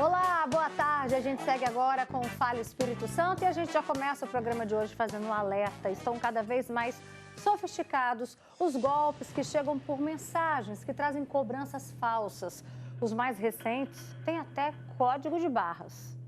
Olá, boa tarde. A gente segue agora com o Fala Espírito Santo e a gente já começa o programa de hoje fazendo um alerta. Estão cada vez mais sofisticados os golpes que chegam por mensagens que trazem cobranças falsas. Os mais recentes têm até código de barras.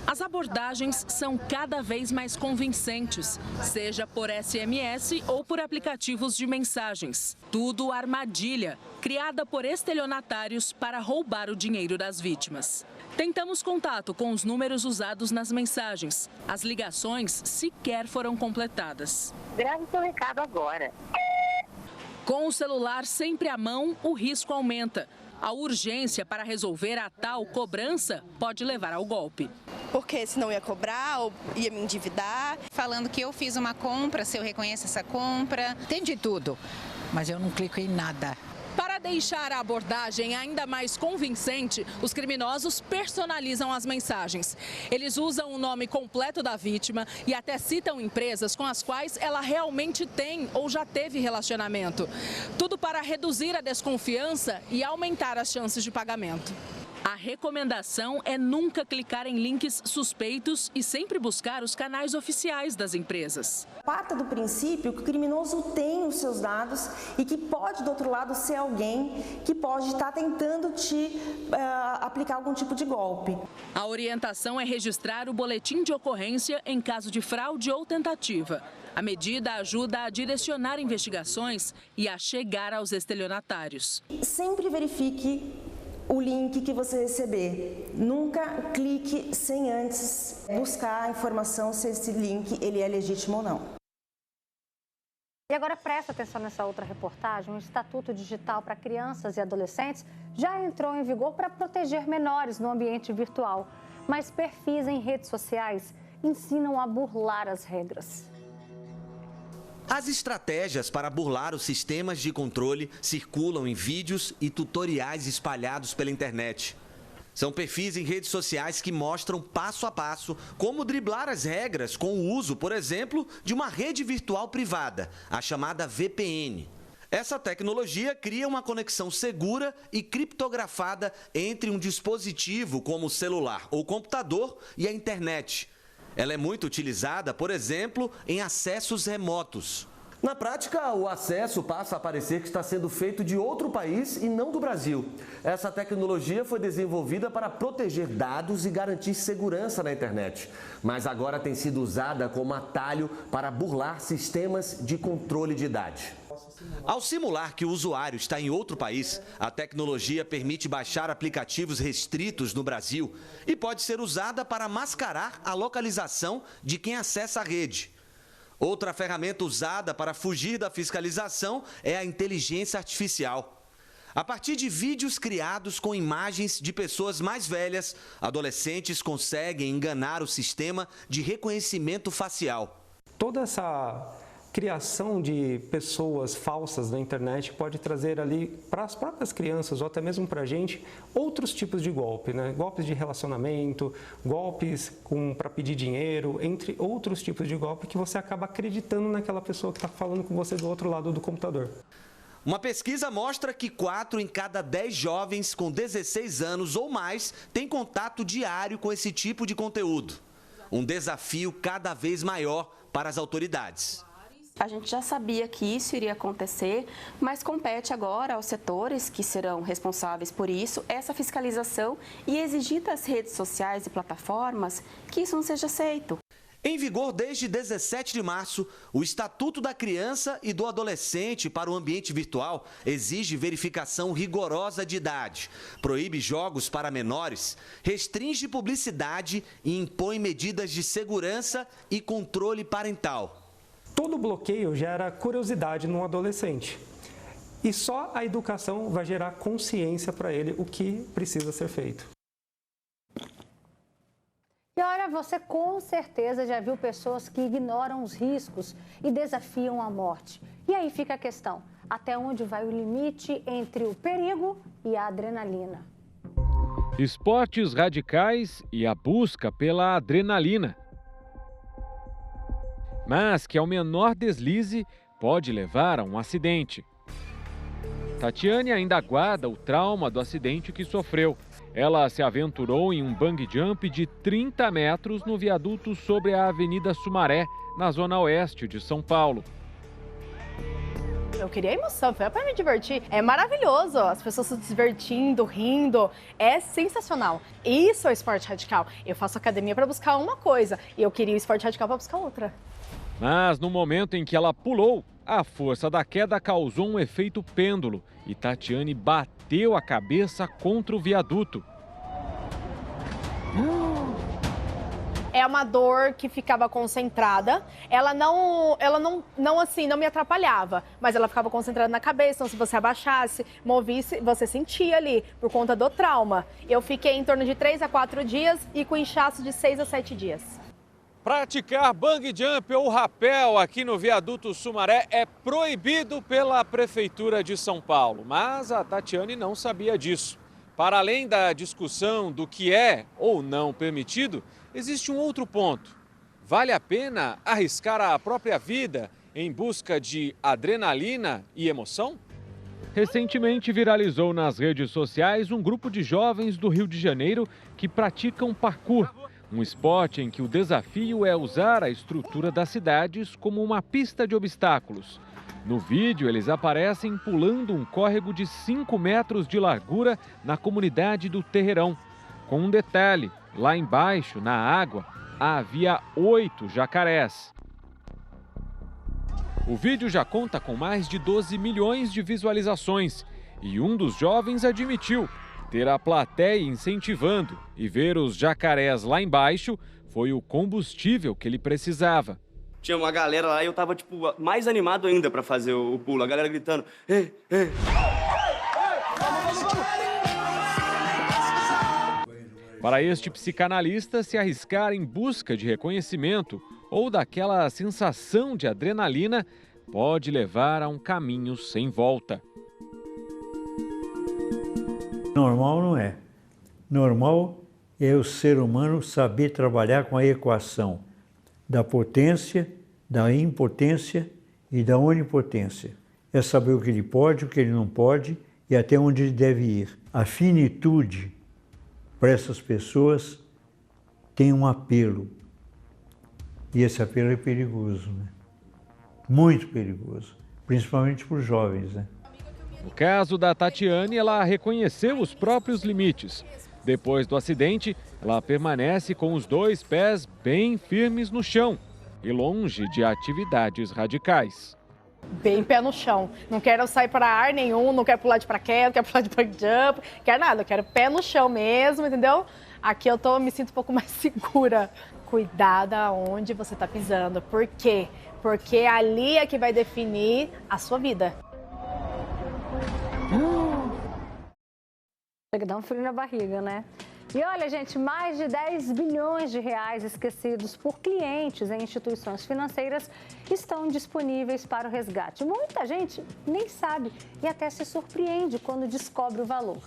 As abordagens são cada vez mais convincentes, seja por SMS ou por aplicativos de mensagens. Tudo armadilha, criada por estelionatários para roubar o dinheiro das vítimas. Tentamos contato com os números usados nas mensagens. As ligações sequer foram completadas. Grave seu recado agora. Com o celular sempre à mão, o risco aumenta. A urgência para resolver a tal cobrança pode levar ao golpe. Porque senão ia cobrar ou ia me endividar. Falando que eu fiz uma compra, se eu reconheço essa compra. Tem de tudo, mas eu não clico em nada. Para deixar a abordagem ainda mais convincente, os criminosos personalizam as mensagens. Eles usam o nome completo da vítima e até citam empresas com as quais ela realmente tem ou já teve relacionamento. Tudo para reduzir a desconfiança e aumentar as chances de pagamento. A recomendação é nunca clicar em links suspeitos e sempre buscar os canais oficiais das empresas. Parta do princípio que o criminoso tem os seus dados e que pode, do outro lado, ser alguém que pode estar tentando te aplicar algum tipo de golpe. A orientação é registrar o boletim de ocorrência em caso de fraude ou tentativa. A medida ajuda a direcionar investigações e a chegar aos estelionatários. Sempre verifique o link que você receber. Nunca clique sem antes buscar a informação se esse link ele é legítimo ou não. E agora presta atenção nessa outra reportagem. O Estatuto Digital para Crianças e Adolescentes já entrou em vigor para proteger menores no ambiente virtual. Mas perfis em redes sociais ensinam a burlar as regras. As estratégias para burlar os sistemas de controle circulam em vídeos e tutoriais espalhados pela internet. São perfis em redes sociais que mostram passo a passo como driblar as regras com o uso, por exemplo, de uma rede virtual privada, a chamada VPN. Essa tecnologia cria uma conexão segura e criptografada entre um dispositivo como o celular ou computador e a internet. Ela é muito utilizada, por exemplo, em acessos remotos. Na prática, o acesso passa a parecer que está sendo feito de outro país e não do Brasil. Essa tecnologia foi desenvolvida para proteger dados e garantir segurança na internet, mas agora tem sido usada como atalho para burlar sistemas de controle de idade. Ao simular que o usuário está em outro país, a tecnologia permite baixar aplicativos restritos no Brasil e pode ser usada para mascarar a localização de quem acessa a rede. Outra ferramenta usada para fugir da fiscalização é a inteligência artificial. A partir de vídeos criados com imagens de pessoas mais velhas, adolescentes conseguem enganar o sistema de reconhecimento facial. Toda essa criação de pessoas falsas na internet pode trazer ali para as próprias crianças ou até mesmo para a gente outros tipos de golpe, né? Golpes de relacionamento, golpes para pedir dinheiro, entre outros tipos de golpe que você acaba acreditando naquela pessoa que está falando com você do outro lado do computador. Uma pesquisa mostra que 4 em cada 10 jovens com 16 anos ou mais têm contato diário com esse tipo de conteúdo. Um desafio cada vez maior para as autoridades. A gente já sabia que isso iria acontecer, mas compete agora aos setores que serão responsáveis por isso, essa fiscalização e exigir das redes sociais e plataformas que isso não seja aceito. Em vigor desde 17 de março, o Estatuto da Criança e do Adolescente para o ambiente virtual exige verificação rigorosa de idade, proíbe jogos para menores, restringe publicidade e impõe medidas de segurança e controle parental. Todo bloqueio gera curiosidade no adolescente e só a educação vai gerar consciência para ele o que precisa ser feito. E olha, você com certeza já viu pessoas que ignoram os riscos e desafiam a morte. E aí fica a questão, até onde vai o limite entre o perigo e a adrenalina? Esportes radicais e a busca pela adrenalina. Mas que ao menor deslize pode levar a um acidente. Tatiane ainda aguarda o trauma do acidente que sofreu. Ela se aventurou em um bungee jump de 30 metros no viaduto sobre a Avenida Sumaré, na zona oeste de São Paulo. Eu queria emoção, foi para me divertir. É maravilhoso, as pessoas se divertindo, rindo, é sensacional. Isso é o esporte radical. Eu faço academia para buscar uma coisa e eu queria o esporte radical para buscar outra. Mas no momento em que ela pulou, a força da queda causou um efeito pêndulo e Tatiane bateu a cabeça contra o viaduto. É uma dor que ficava concentrada, ela não me atrapalhava, mas ela ficava concentrada na cabeça, então se você abaixasse, movisse, você sentia ali, por conta do trauma. Eu fiquei em torno de 3 a 4 dias e com inchaço de 6 a 7 dias. Praticar bungee jump ou rapel aqui no viaduto Sumaré é proibido pela Prefeitura de São Paulo, mas a Tatiane não sabia disso. Para além da discussão do que é ou não permitido, existe um outro ponto. Vale a pena arriscar a própria vida em busca de adrenalina e emoção? Recentemente viralizou nas redes sociais um grupo de jovens do Rio de Janeiro que praticam parkour, um esporte em que o desafio é usar a estrutura das cidades como uma pista de obstáculos. No vídeo, eles aparecem pulando um córrego de 5 metros de largura na comunidade do Terreirão. Com um detalhe, lá embaixo, na água, havia 8 jacarés. O vídeo já conta com mais de 12 milhões de visualizações e um dos jovens admitiu ter a plateia incentivando e ver os jacarés lá embaixo foi o combustível que ele precisava. Tinha uma galera lá e eu tava, mais animado ainda pra fazer o pulo. A galera gritando, ei, ei. Para este psicanalista, se arriscar em busca de reconhecimento ou daquela sensação de adrenalina pode levar a um caminho sem volta. Normal não é. Normal é o ser humano saber trabalhar com a equação da potência, da impotência e da onipotência. É saber o que ele pode, o que ele não pode e até onde ele deve ir. A finitude para essas pessoas tem um apelo. E esse apelo é perigoso, né? Muito perigoso, principalmente para os jovens, né? No caso da Tatiane, ela reconheceu os próprios limites. Depois do acidente, ela permanece com os 2 pés bem firmes no chão e longe de atividades radicais. Bem pé no chão. Não quero sair para ar nenhum, não quero pular de paraquedas, não quero pular de bungee jump, não quero nada. Eu quero pé no chão mesmo, entendeu? Aqui eu me sinto um pouco mais segura. Cuidado aonde você está pisando. Por quê? Porque ali é que vai definir a sua vida. Chega a dar um frio na barriga, né? E olha, gente, mais de 10 bilhões de reais esquecidos por clientes em instituições financeiras estão disponíveis para o resgate. Muita gente nem sabe e até se surpreende quando descobre o valor.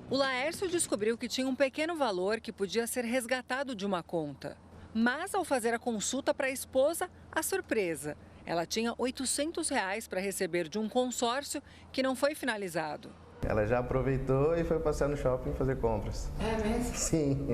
O Laércio descobriu que tinha um pequeno valor que podia ser resgatado de uma conta. Mas, ao fazer a consulta para a esposa, a surpresa. Ela tinha R$ 800 para receber de um consórcio que não foi finalizado. Ela já aproveitou e foi passear no shopping fazer compras. É mesmo? Sim.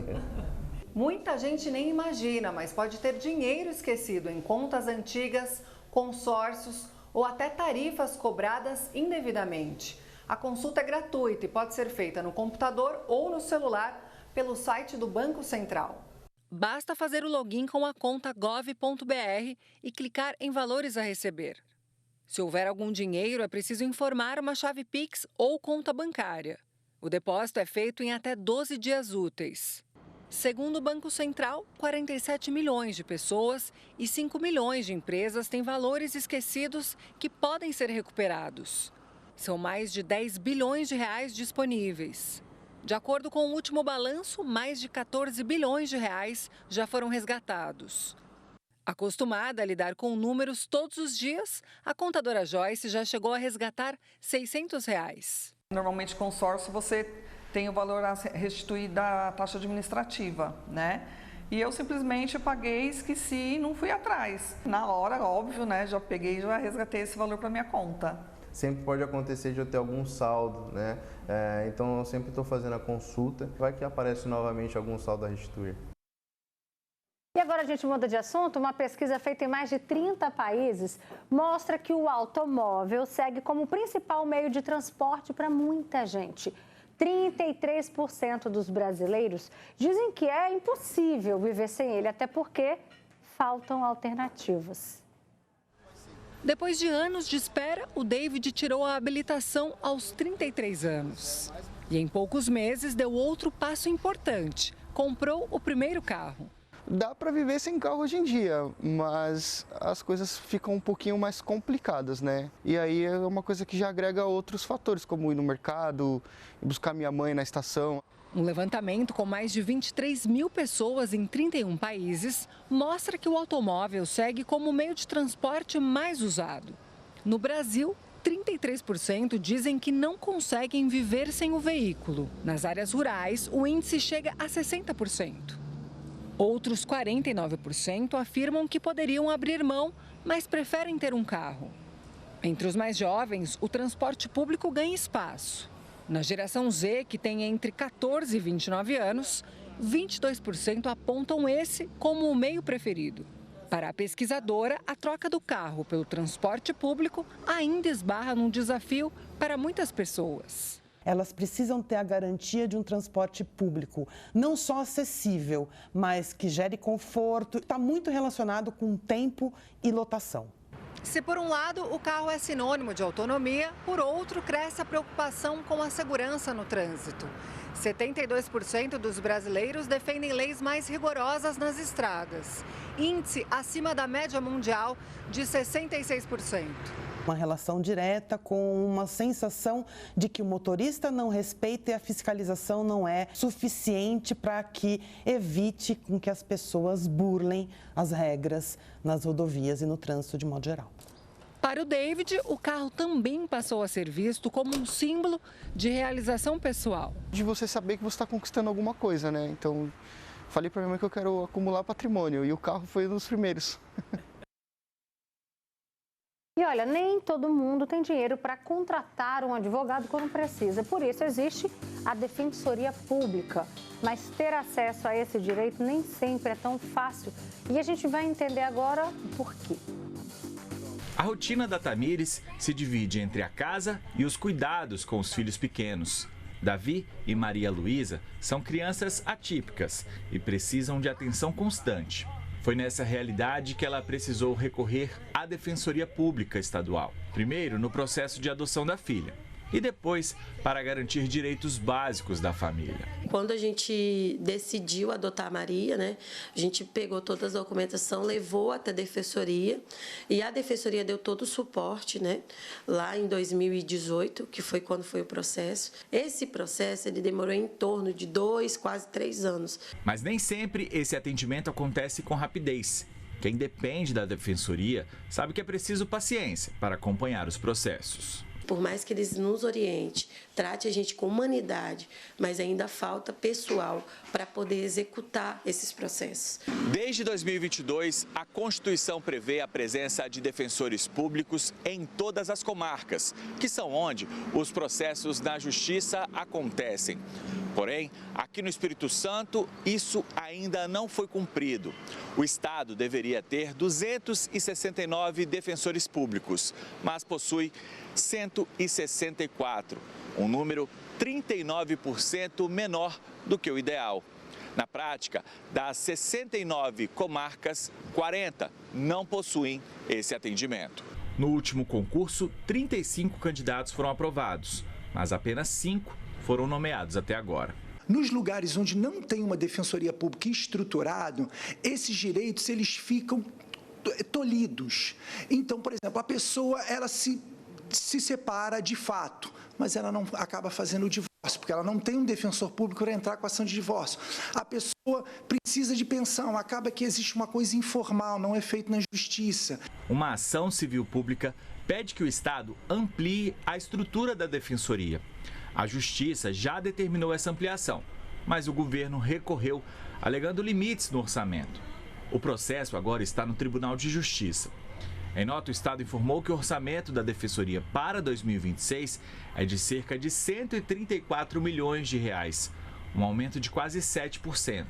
Muita gente nem imagina, mas pode ter dinheiro esquecido em contas antigas, consórcios ou até tarifas cobradas indevidamente. A consulta é gratuita e pode ser feita no computador ou no celular pelo site do Banco Central. Basta fazer o login com a conta gov.br e clicar em valores a receber. Se houver algum dinheiro, é preciso informar uma chave Pix ou conta bancária. O depósito é feito em até 12 dias úteis. Segundo o Banco Central, 47 milhões de pessoas e 5 milhões de empresas têm valores esquecidos que podem ser recuperados. São mais de 10 bilhões de reais disponíveis. De acordo com o último balanço, mais de 14 bilhões de reais já foram resgatados. Acostumada a lidar com números todos os dias, a contadora Joyce já chegou a resgatar R$ 600. Normalmente, consórcio, você tem o valor a restituir da taxa administrativa, né? E eu simplesmente paguei, esqueci e não fui atrás. Na hora, óbvio, né? Já peguei e já resgatei esse valor para minha conta. sempre pode acontecer de eu ter algum saldo, né? Então eu sempre estou fazendo a consulta, vai que aparece novamente algum saldo a restituir. E agora a gente muda de assunto. Uma pesquisa feita em mais de 30 países mostra que o automóvel segue como o principal meio de transporte para muita gente. 33% dos brasileiros dizem que é impossível viver sem ele, até porque faltam alternativas. Depois de anos de espera, o David tirou a habilitação aos 33 anos. E em poucos meses deu outro passo importante. Comprou o primeiro carro. Dá para viver sem carro hoje em dia, mas as coisas ficam um pouquinho mais complicadas, né? E aí é uma coisa que já agrega outros fatores, como ir no mercado, buscar minha mãe na estação. Um levantamento com mais de 23 mil pessoas em 31 países mostra que o automóvel segue como o meio de transporte mais usado. No Brasil, 33% dizem que não conseguem viver sem o veículo. Nas áreas rurais, o índice chega a 60%. Outros 49% afirmam que poderiam abrir mão, mas preferem ter um carro. Entre os mais jovens, o transporte público ganha espaço. Na geração Z, que tem entre 14 e 29 anos, 22% apontam esse como o meio preferido. Para a pesquisadora, a troca do carro pelo transporte público ainda esbarra num desafio para muitas pessoas. Elas precisam ter a garantia de um transporte público, não só acessível, mas que gere conforto. Está muito relacionado com tempo e lotação. Se por um lado o carro é sinônimo de autonomia, por outro cresce a preocupação com a segurança no trânsito. 72% dos brasileiros defendem leis mais rigorosas nas estradas, índice acima da média mundial de 66%. Uma relação direta com uma sensação de que o motorista não respeita e a fiscalização não é suficiente para que evite com que as pessoas burlem as regras nas rodovias e no trânsito de modo geral. Para o David, o carro também passou a ser visto como um símbolo de realização pessoal. De você saber que você está conquistando alguma coisa, né? Então, falei para minha mãe que eu quero acumular patrimônio e o carro foi um dos primeiros. E olha, nem todo mundo tem dinheiro para contratar um advogado quando precisa. Por isso existe a Defensoria Pública. Mas ter acesso a esse direito nem sempre é tão fácil. E a gente vai entender agora por quê. A rotina da Tamires se divide entre a casa e os cuidados com os filhos pequenos. Davi e Maria Luísa são crianças atípicas e precisam de atenção constante. Foi nessa realidade que ela precisou recorrer à Defensoria Pública Estadual. Primeiro, no processo de adoção da filha. E depois, para garantir direitos básicos da família. Quando a gente decidiu adotar a Maria, né, a gente pegou toda a documentação, levou até a Defensoria e a Defensoria deu todo o suporte, né, lá em 2018, que foi quando foi o processo. Esse processo ele demorou em torno de 2, quase 3 anos. Mas nem sempre esse atendimento acontece com rapidez. Quem depende da Defensoria sabe que é preciso paciência para acompanhar os processos. Por mais que eles nos orientem, trate a gente com humanidade, mas ainda falta pessoal para poder executar esses processos. Desde 2022, a Constituição prevê a presença de defensores públicos em todas as comarcas, que são onde os processos na Justiça acontecem. Porém, aqui no Espírito Santo, isso ainda não foi cumprido. O Estado deveria ter 269 defensores públicos, mas possui 164, um número 39% menor do que o ideal. Na prática, das 69 comarcas, 40 não possuem esse atendimento. No último concurso, 35 candidatos foram aprovados, mas apenas 5 foram nomeados até agora. Nos lugares onde não tem uma defensoria pública estruturada, esses direitos eles ficam tolhidos. Então, por exemplo, a pessoa ela se separa de fato, mas ela não acaba fazendo o divórcio, porque ela não tem um defensor público para entrar com a ação de divórcio. A pessoa precisa de pensão, acaba que existe uma coisa informal, não é feito na justiça. Uma ação civil pública pede que o Estado amplie a estrutura da defensoria. A Justiça já determinou essa ampliação, mas o governo recorreu, alegando limites no orçamento. O processo agora está no Tribunal de Justiça. Em nota, o Estado informou que o orçamento da Defensoria para 2026 é de cerca de 134 milhões de reais, um aumento de quase 7%.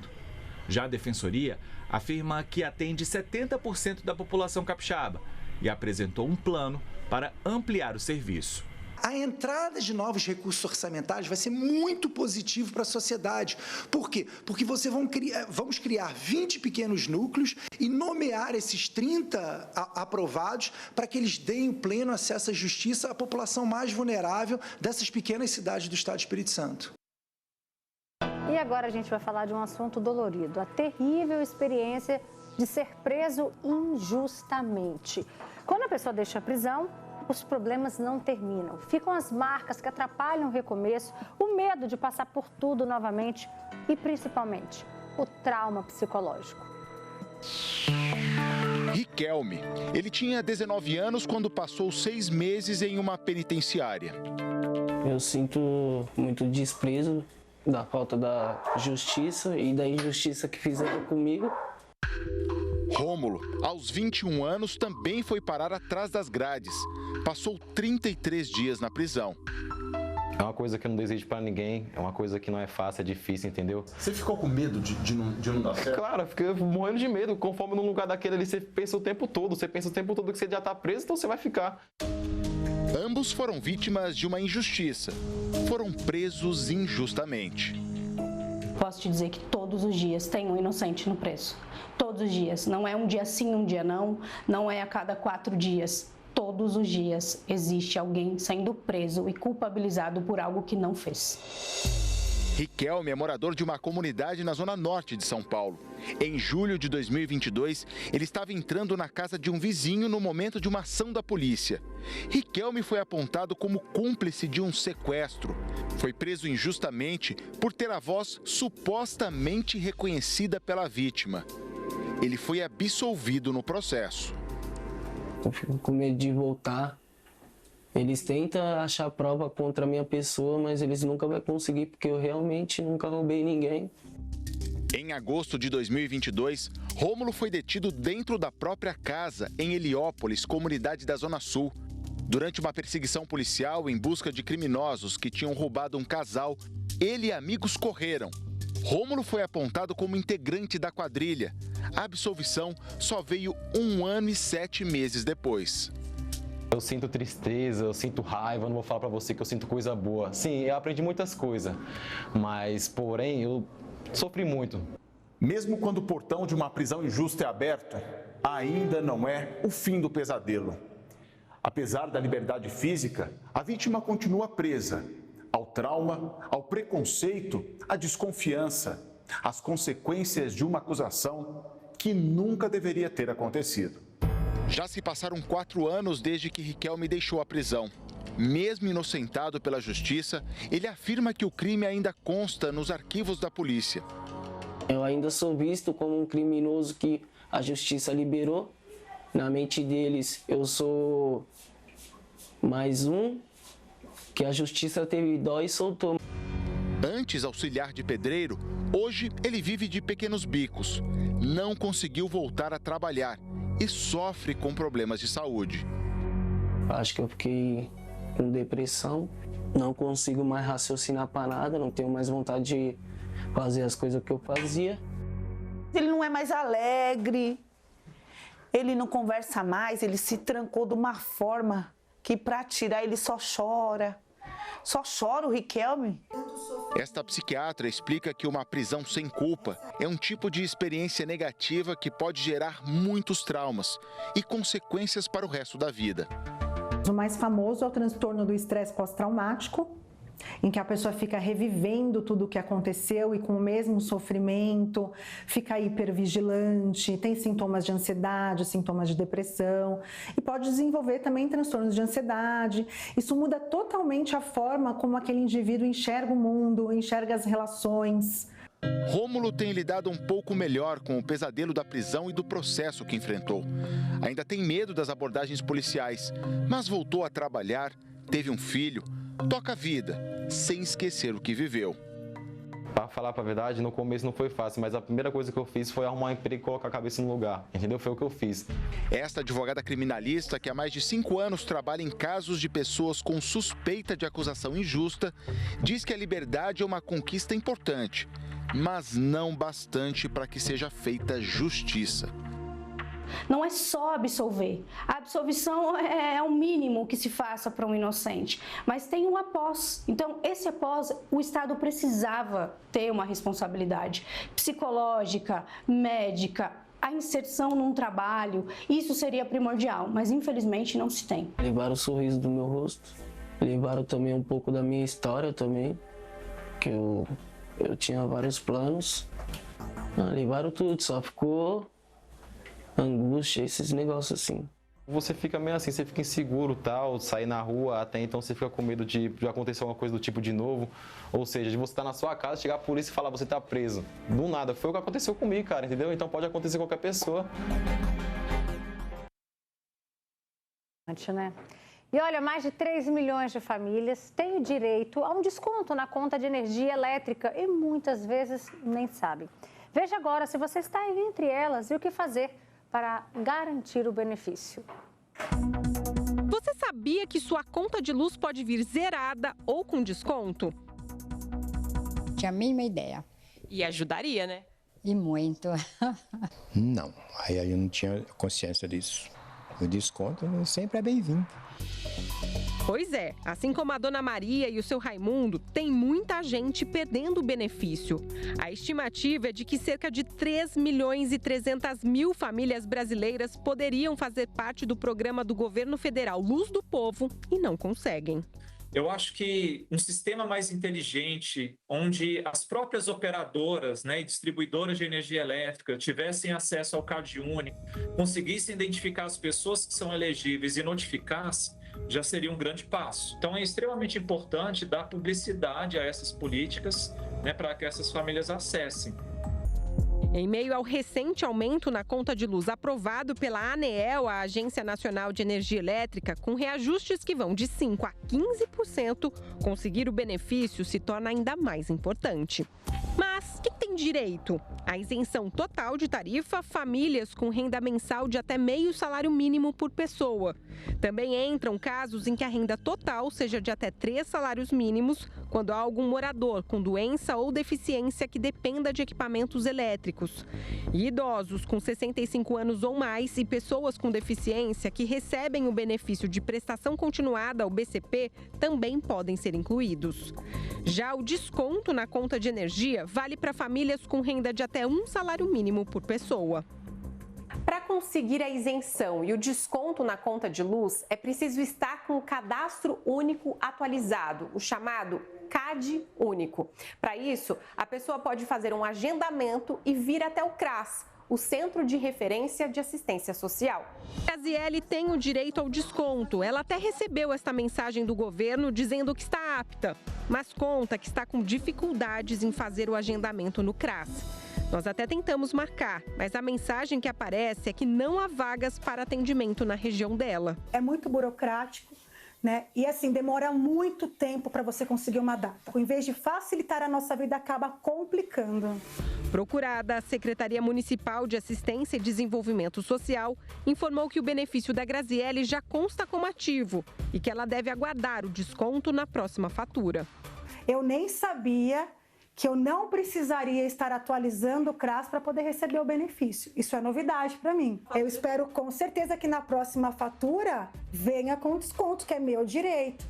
Já a Defensoria afirma que atende 70% da população capixaba e apresentou um plano para ampliar o serviço. A entrada de novos recursos orçamentários vai ser muito positivo para a sociedade. Por quê? Porque vamos criar 20 pequenos núcleos e nomear esses 30 aprovados para que eles deem o pleno acesso à justiça à população mais vulnerável dessas pequenas cidades do Estado do Espírito Santo. E agora a gente vai falar de um assunto dolorido, a terrível experiência de ser preso injustamente. Quando a pessoa deixa a prisão, os problemas não terminam. Ficam as marcas que atrapalham o recomeço, o medo de passar por tudo novamente e, principalmente, o trauma psicológico. Riquelme. Ele tinha 19 anos quando passou 6 meses em uma penitenciária. Eu sinto muito desprezo da falta da justiça e da injustiça que fizeram comigo. Rômulo, aos 21 anos, também foi parar atrás das grades. Passou 33 dias na prisão. É uma coisa que eu não desejo pra ninguém, é uma coisa que não é fácil, é difícil, entendeu? Você ficou com medo de não dar certo? Claro, eu fiquei morrendo de medo. Conforme num lugar daquele ali, você pensa o tempo todo que você já tá preso, então você vai ficar. Ambos foram vítimas de uma injustiça. Foram presos injustamente. Posso te dizer que todos os dias tem um inocente no preso. Todos os dias. Não é um dia sim, um dia não. Não é a cada 4 dias. Todos os dias existe alguém sendo preso e culpabilizado por algo que não fez. Riquelme é morador de uma comunidade na zona norte de São Paulo. Em julho de 2022, ele estava entrando na casa de um vizinho no momento de uma ação da polícia. Riquelme foi apontado como cúmplice de um sequestro. Foi preso injustamente por ter a voz supostamente reconhecida pela vítima. Ele foi absolvido no processo. Eu fico com medo de voltar. Eles tentam achar prova contra a minha pessoa, mas eles nunca vão conseguir, porque eu realmente nunca roubei ninguém. Em agosto de 2022, Rômulo foi detido dentro da própria casa, em Heliópolis, comunidade da Zona Sul. Durante uma perseguição policial em busca de criminosos que tinham roubado um casal, ele e amigos correram. Rômulo foi apontado como integrante da quadrilha. A absolvição só veio 1 ano e 7 meses depois. Eu sinto tristeza, eu sinto raiva, não vou falar pra você que eu sinto coisa boa. Sim, eu aprendi muitas coisas, mas, porém, eu sofri muito. Mesmo quando o portão de uma prisão injusta é aberto, ainda não é o fim do pesadelo. Apesar da liberdade física, a vítima continua presa ao trauma, ao preconceito, à desconfiança, às consequências de uma acusação que nunca deveria ter acontecido. Já se passaram 4 anos desde que Riquelme deixou a prisão. Mesmo inocentado pela justiça, ele afirma que o crime ainda consta nos arquivos da polícia. Eu ainda sou visto como um criminoso que a justiça liberou. Na mente deles, eu sou mais um que a justiça teve dó e soltou. Antes auxiliar de pedreiro, hoje ele vive de pequenos bicos. Não conseguiu voltar a trabalhar e sofre com problemas de saúde. Acho que eu fiquei com depressão, não consigo mais raciocinar para nada, não tenho mais vontade de fazer as coisas que eu fazia. Ele não é mais alegre, ele não conversa mais, ele se trancou de uma forma que para tirar ele só chora. Só chora o Riquelme. Esta psiquiatra explica que uma prisão sem culpa é um tipo de experiência negativa que pode gerar muitos traumas e consequências para o resto da vida. O mais famoso é o transtorno do estresse pós-traumático, em que a pessoa fica revivendo tudo o que aconteceu e com o mesmo sofrimento, fica hipervigilante, tem sintomas de ansiedade, sintomas de depressão e pode desenvolver também transtornos de ansiedade. Isso muda totalmente a forma como aquele indivíduo enxerga o mundo, enxerga as relações. Rômulo tem lidado um pouco melhor com o pesadelo da prisão e do processo que enfrentou. Ainda tem medo das abordagens policiais, mas voltou a trabalhar, teve um filho, toca a vida, sem esquecer o que viveu. Para falar a verdade, no começo não foi fácil, mas a primeira coisa que eu fiz foi arrumar um emprego e colocar a cabeça no lugar, entendeu? Foi o que eu fiz. Esta advogada criminalista, que há mais de 5 anos trabalha em casos de pessoas com suspeita de acusação injusta, diz que a liberdade é uma conquista importante, mas não bastante para que seja feita justiça. Não é só absolver. A absolvição é o mínimo que se faça para um inocente, mas tem um após. Então, esse após, o Estado precisava ter uma responsabilidade psicológica, médica, a inserção num trabalho, isso seria primordial, mas infelizmente não se tem. Levaram o sorriso do meu rosto, levaram também um pouco da minha história também, que eu tinha vários planos, levaram tudo, só ficou angústia, esses negócios assim. Você fica meio assim, você fica inseguro, tal, sair na rua, até então você fica com medo de acontecer alguma coisa do tipo de novo. Ou seja, de você estar na sua casa, chegar a polícia e falar, você tá preso. Do nada, foi o que aconteceu comigo, cara, entendeu? Então pode acontecer com qualquer pessoa. Né? E olha, mais de 3 milhões de famílias têm o direito a um desconto na conta de energia elétrica e muitas vezes nem sabem. Veja agora se você está entre elas e o que fazer para garantir o benefício. Você sabia que sua conta de luz pode vir zerada ou com desconto? Tinha a mínima ideia. E ajudaria, né? E muito. Não, aí eu não tinha consciência disso. O desconto sempre é bem-vindo. Pois é, assim como a dona Maria e o seu Raimundo, tem muita gente perdendo o benefício. A estimativa é de que cerca de 3 milhões e 300 mil famílias brasileiras poderiam fazer parte do programa do governo federal Luz do Povo e não conseguem. Eu acho que um sistema mais inteligente, onde as próprias operadoras, e distribuidoras de energia elétrica tivessem acesso ao CAD único, conseguissem identificar as pessoas que são elegíveis e notificassem, já seria um grande passo. Então é extremamente importante dar publicidade a essas políticas, para que essas famílias acessem. Em meio ao recente aumento na conta de luz aprovado pela ANEEL, a Agência Nacional de Energia Elétrica, com reajustes que vão de 5% a 15%, conseguir o benefício se torna ainda mais importante. Mas quem tem direito? A isenção total de tarifa, famílias com renda mensal de até meio salário mínimo por pessoa. Também entram casos em que a renda total seja de até 3 salários mínimos, quando há algum morador com doença ou deficiência que dependa de equipamentos elétricos. E idosos com 65 anos ou mais e pessoas com deficiência que recebem o benefício de prestação continuada, o BCP, também podem ser incluídos. Já o desconto na conta de energia vale para famílias com renda de até 1 salário mínimo por pessoa. Para conseguir a isenção e o desconto na conta de luz, é preciso estar com o cadastro único atualizado, o chamado CAD único. Para isso, a pessoa pode fazer um agendamento e vir até o CRAS, o Centro de Referência de Assistência Social. A Graziele tem o direito ao desconto. Ela até recebeu esta mensagem do governo dizendo que está apta, mas conta que está com dificuldades em fazer o agendamento no CRAS. Nós até tentamos marcar, mas a mensagem que aparece é que não há vagas para atendimento na região dela. É muito burocrático, e assim, demora muito tempo para você conseguir uma data. Em vez de facilitar a nossa vida, acaba complicando. Procurada, a Secretaria Municipal de Assistência e Desenvolvimento Social informou que o benefício da Graziele já consta como ativo e que ela deve aguardar o desconto na próxima fatura. Eu nem sabia que eu não precisaria estar atualizando o CRAS para poder receber o benefício. Isso é novidade para mim. Eu espero com certeza que na próxima fatura venha com desconto, que é meu direito.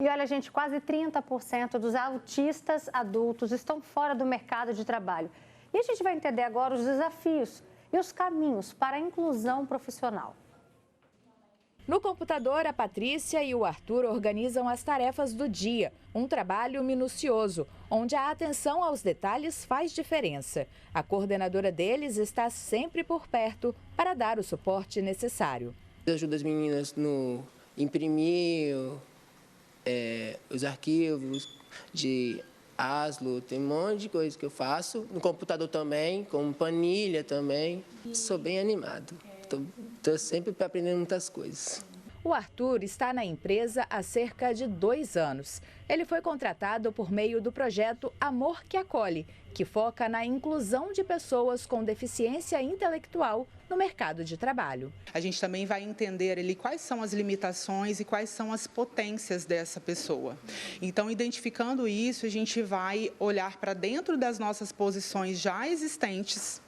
E olha, gente, quase 30% dos autistas adultos estão fora do mercado de trabalho. E a gente vai entender agora os desafios e os caminhos para a inclusão profissional. No computador, a Patrícia e o Arthur organizam as tarefas do dia, um trabalho minucioso, onde a atenção aos detalhes faz diferença. A coordenadora deles está sempre por perto para dar o suporte necessário. Eu ajudo as meninas no imprimir os arquivos de ASLO, tem um monte de coisa que eu faço. No computador também, com planilha também. Sou bem animado. Estou sempre aprendendo muitas coisas. O Arthur está na empresa há cerca de 2 anos. Ele foi contratado por meio do projeto Amor que Acolhe, que foca na inclusão de pessoas com deficiência intelectual no mercado de trabalho. A gente também vai entender ali quais são as limitações e quais são as potências dessa pessoa. Então, identificando isso, a gente vai olhar para dentro das nossas posições já existentes,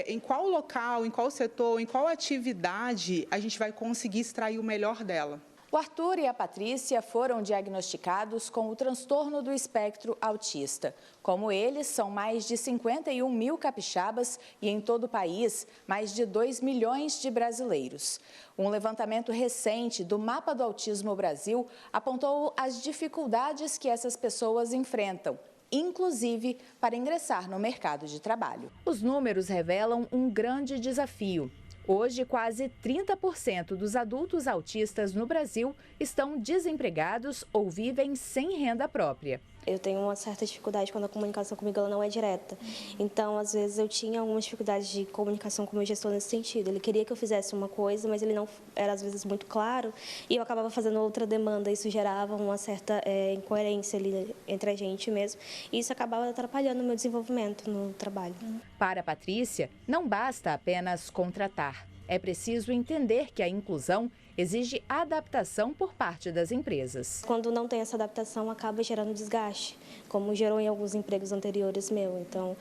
em qual local, em qual setor, em qual atividade a gente vai conseguir extrair o melhor dela. O Arthur e a Patrícia foram diagnosticados com o transtorno do espectro autista. Como eles, são mais de 51 mil capixabas e, em todo o país, mais de 2 milhões de brasileiros. Um levantamento recente do Mapa do Autismo Brasil apontou as dificuldades que essas pessoas enfrentam, inclusive para ingressar no mercado de trabalho. Os números revelam um grande desafio. Hoje, quase 30% dos adultos autistas no Brasil estão desempregados ou vivem sem renda própria. Eu tenho uma certa dificuldade quando a comunicação comigo ela não é direta. Então, às vezes, eu tinha algumas dificuldades de comunicação com o meu gestor nesse sentido. Ele queria que eu fizesse uma coisa, mas ele não era, às vezes, muito claro. E eu acabava fazendo outra demanda. Isso gerava uma certa incoerência ali entre a gente mesmo. E isso acabava atrapalhando o meu desenvolvimento no trabalho. Para a Patrícia, não basta apenas contratar. É preciso entender que a inclusão exige adaptação por parte das empresas. Quando não tem essa adaptação, acaba gerando desgaste, como gerou em alguns empregos anteriores meu. Então,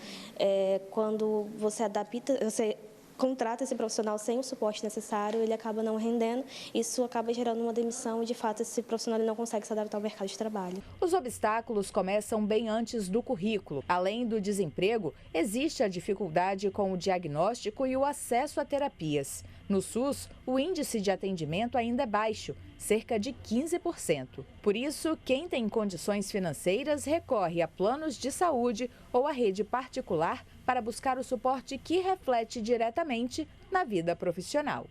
quando você contrata esse profissional sem o suporte necessário, ele acaba não rendendo, isso acaba gerando uma demissão e, de fato, esse profissional ele não consegue se adaptar ao mercado de trabalho. Os obstáculos começam bem antes do currículo. Além do desemprego, existe a dificuldade com o diagnóstico e o acesso a terapias. No SUS, o índice de atendimento ainda é baixo, cerca de 15%. Por isso, quem tem condições financeiras recorre a planos de saúde ou a rede particular para buscar o suporte que reflete diretamente na vida profissional.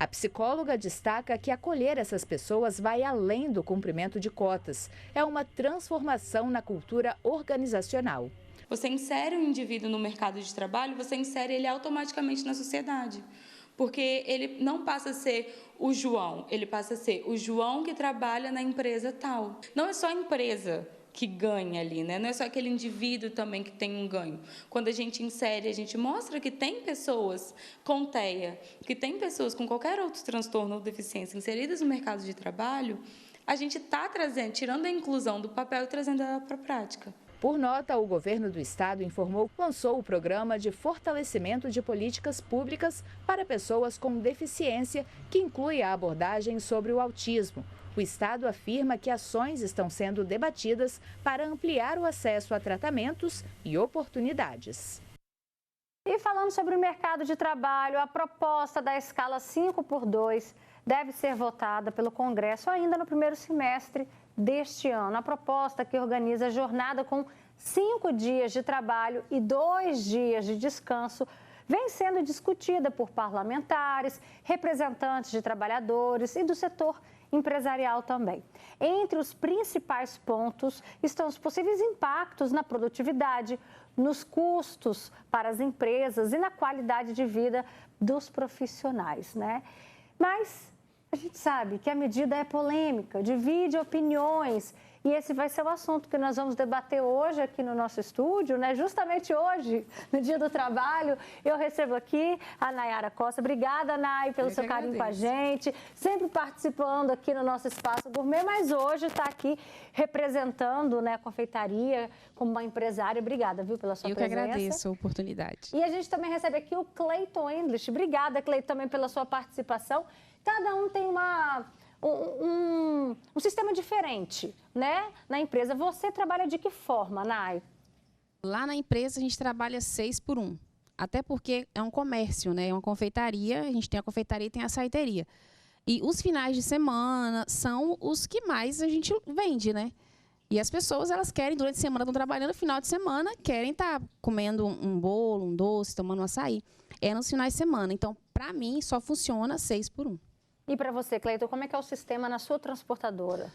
A psicóloga destaca que acolher essas pessoas vai além do cumprimento de cotas. É uma transformação na cultura organizacional. Você insere o indivíduo no mercado de trabalho, você insere ele automaticamente na sociedade. Porque ele não passa a ser o João, ele passa a ser o João que trabalha na empresa tal. Não é só a empresa que ganha ali, né? Não é só aquele indivíduo também que tem um ganho. Quando a gente insere, a gente mostra que tem pessoas com TEA, que tem pessoas com qualquer outro transtorno ou deficiência inseridas no mercado de trabalho, a gente está tirando a inclusão do papel e trazendo ela para a prática. Por nota, o governo do estado informou que lançou o programa de fortalecimento de políticas públicas para pessoas com deficiência, que inclui a abordagem sobre o autismo. O estado afirma que ações estão sendo debatidas para ampliar o acesso a tratamentos e oportunidades. E falando sobre o mercado de trabalho, a proposta da escala 5x2 deve ser votada pelo Congresso ainda no primeiro semestre deste ano. A proposta, que organiza a jornada com 5 dias de trabalho e 2 dias de descanso, vem sendo discutida por parlamentares, representantes de trabalhadores e do setor empresarial também. Entre os principais pontos estão os possíveis impactos na produtividade, nos custos para as empresas e na qualidade de vida dos profissionais, né? Mas a gente sabe que a medida é polêmica, divide opiniões. E esse vai ser o assunto que nós vamos debater hoje aqui no nosso estúdio, né? Justamente hoje, no Dia do Trabalho, eu recebo aqui a Nayara Costa. Obrigada, Nay, pelo seu carinho com a gente, sempre participando aqui no nosso Espaço Gourmet, mas hoje está aqui representando, né, a confeitaria como uma empresária. Obrigada, viu, pela sua presença. Eu que agradeço a oportunidade. E a gente também recebe aqui o Cleiton English. Obrigada, Cleiton, também pela sua participação. Cada um tem um sistema diferente, né, na empresa. Você trabalha de que forma, Nay? Lá na empresa a gente trabalha 6x1, até porque é um comércio, né, é uma confeitaria, a gente tem a confeitaria e tem a saiteria. E os finais de semana são os que mais a gente vende, né? E as pessoas, elas querem, durante a semana, estão trabalhando, no final de semana, querem estar comendo um bolo, um doce, tomando um açaí. É nos finais de semana. Então, para mim, só funciona 6x1. E para você, Cleiton, como é que é o sistema na sua transportadora?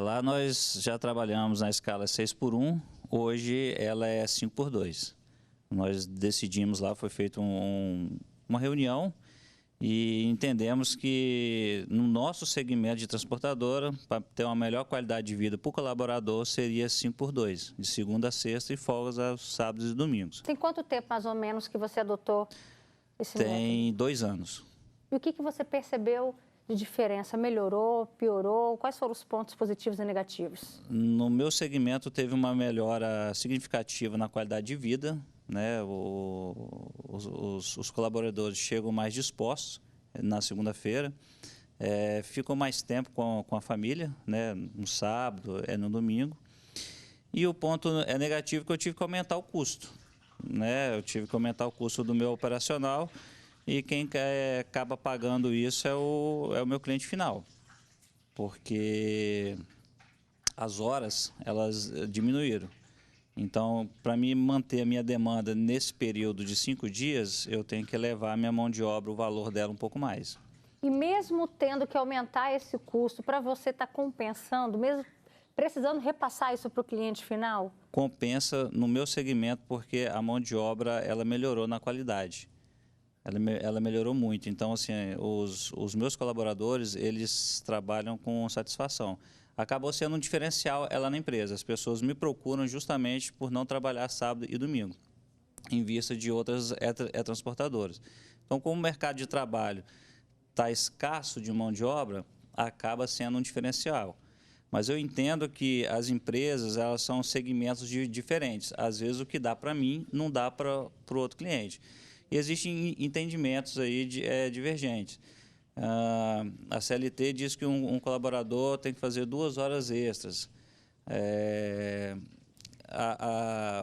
Lá nós já trabalhamos na escala 6x1, hoje ela é 5x2. Nós decidimos lá, foi feita uma reunião E entendemos que no nosso segmento de transportadora, para ter uma melhor qualidade de vida para o colaborador, seria 5x2, de segunda a sexta e folgas aos sábados e domingos. Tem quanto tempo, mais ou menos, que você adotou esse método? Tem 2 anos. E o que você percebeu de diferença? Melhorou, piorou? Quais foram os pontos positivos e negativos? No meu segmento, teve uma melhora significativa na qualidade de vida, né? Os colaboradores chegam mais dispostos na segunda-feira, ficam mais tempo com a família, né? No sábado, no domingo. E o ponto negativo é que eu tive que aumentar o custo, né? Eu tive que aumentar o custo do meu operacional e quem acaba pagando isso é o meu cliente final, porque as horas elas diminuíram. Então, para mim manter a minha demanda nesse período de 5 dias, eu tenho que elevar a minha mão de obra, o valor dela um pouco mais. E mesmo tendo que aumentar esse custo, para você estar compensando, mesmo precisando repassar isso para o cliente final? Compensa no meu segmento porque a mão de obra ela melhorou na qualidade. Ela melhorou muito. Então, assim, os meus colaboradores, eles trabalham com satisfação. Acabou sendo um diferencial ela na empresa. As pessoas me procuram justamente por não trabalhar sábado e domingo, em vista de outras transportadoras. Então, como o mercado de trabalho está escasso de mão de obra, acaba sendo um diferencial. Mas eu entendo que as empresas, elas são segmentos diferentes. Às vezes, o que dá para mim, não dá para o outro cliente. E existem entendimentos aí divergentes. A CLT diz que um colaborador tem que fazer 2 horas extras.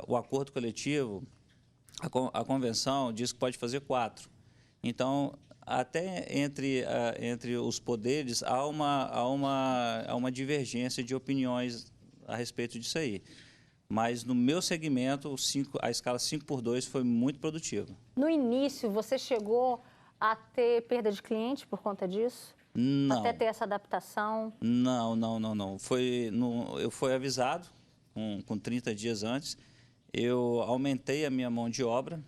O acordo coletivo, a convenção diz que pode fazer 4. Então, até entre os poderes há uma divergência de opiniões a respeito disso aí. Mas no meu segmento, a escala 5x2 foi muito produtiva. No início, você chegou a ter perda de cliente por conta disso? Não. Até ter essa adaptação? Não. Eu fui avisado com 30 dias antes. Eu aumentei a minha mão de obra,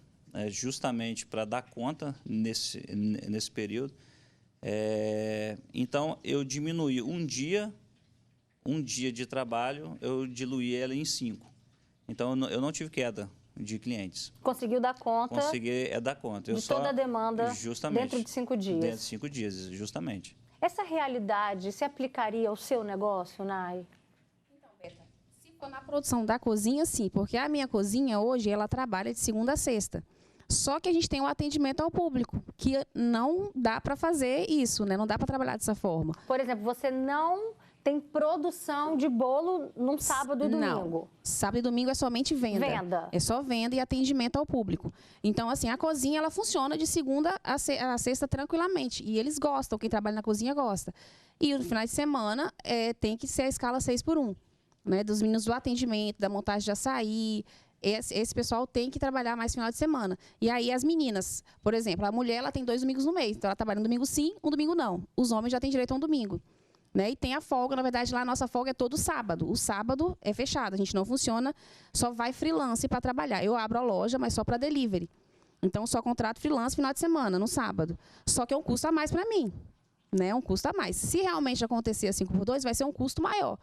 justamente para dar conta nesse período. Então, eu diminuí um dia de trabalho, eu diluí ela em 5. Então, eu não tive queda de clientes. Conseguiu dar conta? Consegui dar conta. Toda a demanda justamente, dentro de 5 dias? Dentro de 5 dias, justamente. Essa realidade se aplicaria ao seu negócio, Nay? Então, Beta, se for na produção da cozinha, sim, porque a minha cozinha hoje, ela trabalha de segunda a sexta. Só que a gente tem um atendimento ao público, que não dá para fazer isso, né? Não dá para trabalhar dessa forma. Por exemplo, você não tem produção de bolo num sábado e domingo? Não. Sábado e domingo é somente venda. Venda. É só venda e atendimento ao público. Então, assim, a cozinha, ela funciona de segunda a sexta tranquilamente. E eles gostam, quem trabalha na cozinha gosta. E no final de semana tem que ser a escala 6x1. Né? Dos meninos do atendimento, da montagem de açaí. Esse pessoal tem que trabalhar mais final de semana. E aí as meninas, por exemplo, a mulher ela tem 2 domingos no mês. Então, ela trabalha um domingo sim, um domingo não. Os homens já têm direito a um domingo. Né? E tem a folga, na verdade, lá a nossa folga é todo sábado. O sábado é fechado, a gente não funciona, só vai freelance para trabalhar. Eu abro a loja, mas só para delivery. Então, só contrato freelance final de semana, no sábado. Só que é um custo a mais para mim. Né? Um custo a mais. Se realmente acontecer a 5x2, vai ser um custo maior.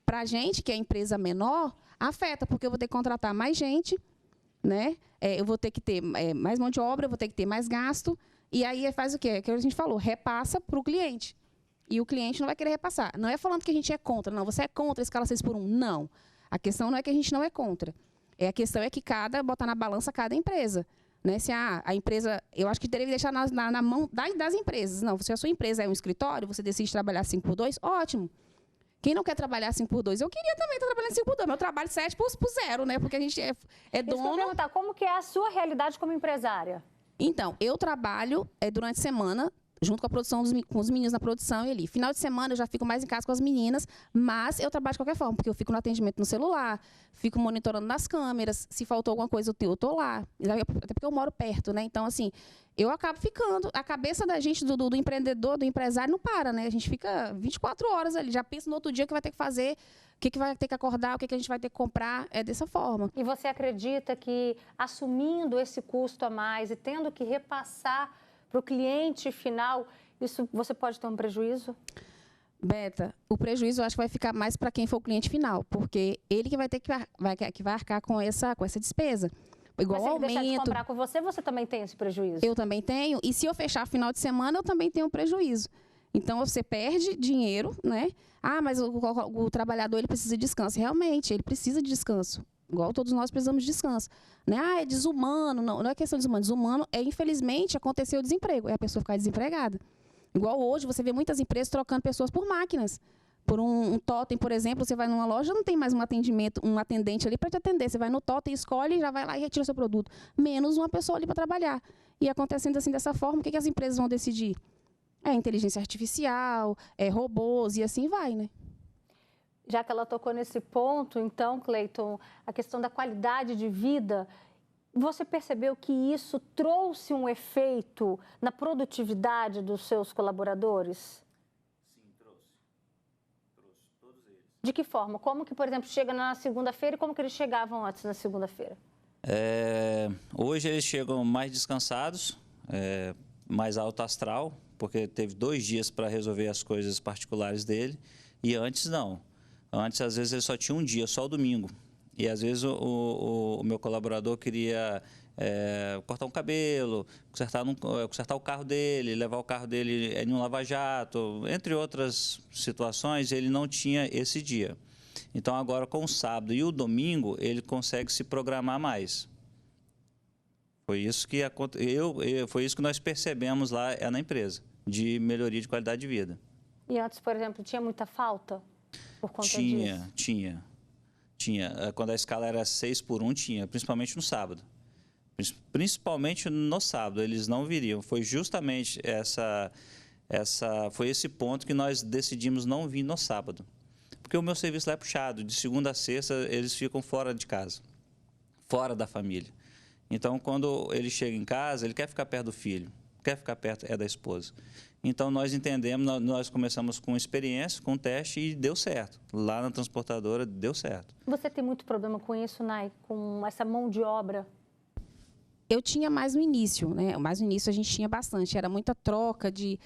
Para a gente, que é empresa menor, afeta, porque eu vou ter que contratar mais gente, né? Eu vou ter que ter mais mão de obra, eu vou ter que ter mais gasto. E aí faz o quê? É o que a gente falou, repassa para o cliente. E o cliente não vai querer repassar. Não é falando que a gente é contra. Não, você é contra a escala 6x1. Não. A questão não é que a gente não é contra. A questão é que botar na balança cada empresa. Né? Se a empresa... Eu acho que deveria deixar na mão das empresas. Não, se a sua empresa é um escritório, você decide trabalhar 5x2, ótimo. Quem não quer trabalhar 5x2? Eu queria também estar trabalhando 5x2. Meu trabalho 7x0, né? Porque a gente é dono... Deixa eu perguntar, como que é a sua realidade como empresária? Então, eu trabalho durante a semana... junto com a produção, com os meninos na produção e ali. Final de semana eu já fico mais em casa com as meninas, mas eu trabalho de qualquer forma, porque eu fico no atendimento no celular, fico monitorando nas câmeras, se faltou alguma coisa eu tô lá, até porque eu moro perto, né? Então, assim, eu acabo ficando, a cabeça da gente, do empreendedor, do empresário, não para, né? A gente fica 24 horas ali, já pensa no outro dia o que vai ter que fazer, o que vai ter que acordar, o que a gente vai ter que comprar, dessa forma. E você acredita que assumindo esse custo a mais e tendo que repassar para o cliente final, isso você pode ter um prejuízo? Beta, o prejuízo eu acho que vai ficar mais para quem for o cliente final, porque ele que vai ter que vai arcar com essa despesa. Igual mas se ele aumento. deixar de comprar com você, você também tem esse prejuízo? Eu também tenho, e se eu fechar final de semana, eu também tenho um prejuízo. Então, você perde dinheiro, né? Ah, mas o trabalhador, ele precisa de descanso. Realmente, ele precisa de descanso. Igual todos nós precisamos de descanso. Né? Ah, é desumano. Não é questão de desumano. Desumano é, infelizmente, acontecer o desemprego. É a pessoa ficar desempregada. Igual hoje, você vê muitas empresas trocando pessoas por máquinas. Por um totem, por exemplo, você vai numa loja, não tem mais um atendente ali para te atender. Você vai no totem, escolhe, já vai lá e retira seu produto. Menos uma pessoa ali para trabalhar. E acontecendo assim dessa forma, o que as empresas vão decidir? É inteligência artificial, é robôs e assim vai, né? Já que ela tocou nesse ponto, então, Cleiton, a questão da qualidade de vida, você percebeu que isso trouxe um efeito na produtividade dos seus colaboradores? De que forma? Como que, por exemplo, chega na segunda-feira e como que eles chegavam antes na segunda-feira? Hoje eles chegam mais descansados, mais alto astral, porque teve 2 dias para resolver as coisas particulares dele, e antes não. Antes, às vezes, ele só tinha um dia, só o domingo. E, às vezes, o meu colaborador queria cortar um cabelo, consertar o carro dele, levar o carro dele em um lava-jato, entre outras situações, ele não tinha esse dia. Então, agora, com o sábado e o domingo, ele consegue se programar mais. Foi isso que nós percebemos lá na empresa, de melhoria de qualidade de vida. E antes, por exemplo, tinha muita falta por conta disso? Tinha. Quando a escala era 6x1, tinha, principalmente no sábado. Principalmente no sábado, eles não viriam. Foi justamente foi esse ponto que nós decidimos não vir no sábado. Porque o meu serviço lá é puxado, de segunda a sexta eles ficam fora de casa, fora da família. Então, quando ele chega em casa, ele quer ficar perto do filho, quer ficar perto da esposa. Então, nós entendemos, nós começamos com experiência, com teste e deu certo. Lá na transportadora, deu certo. Você tem muito problema com isso, Nai? Com essa mão de obra? Eu tinha mais no início, né? Mais no início a gente tinha bastante. Era muita troca de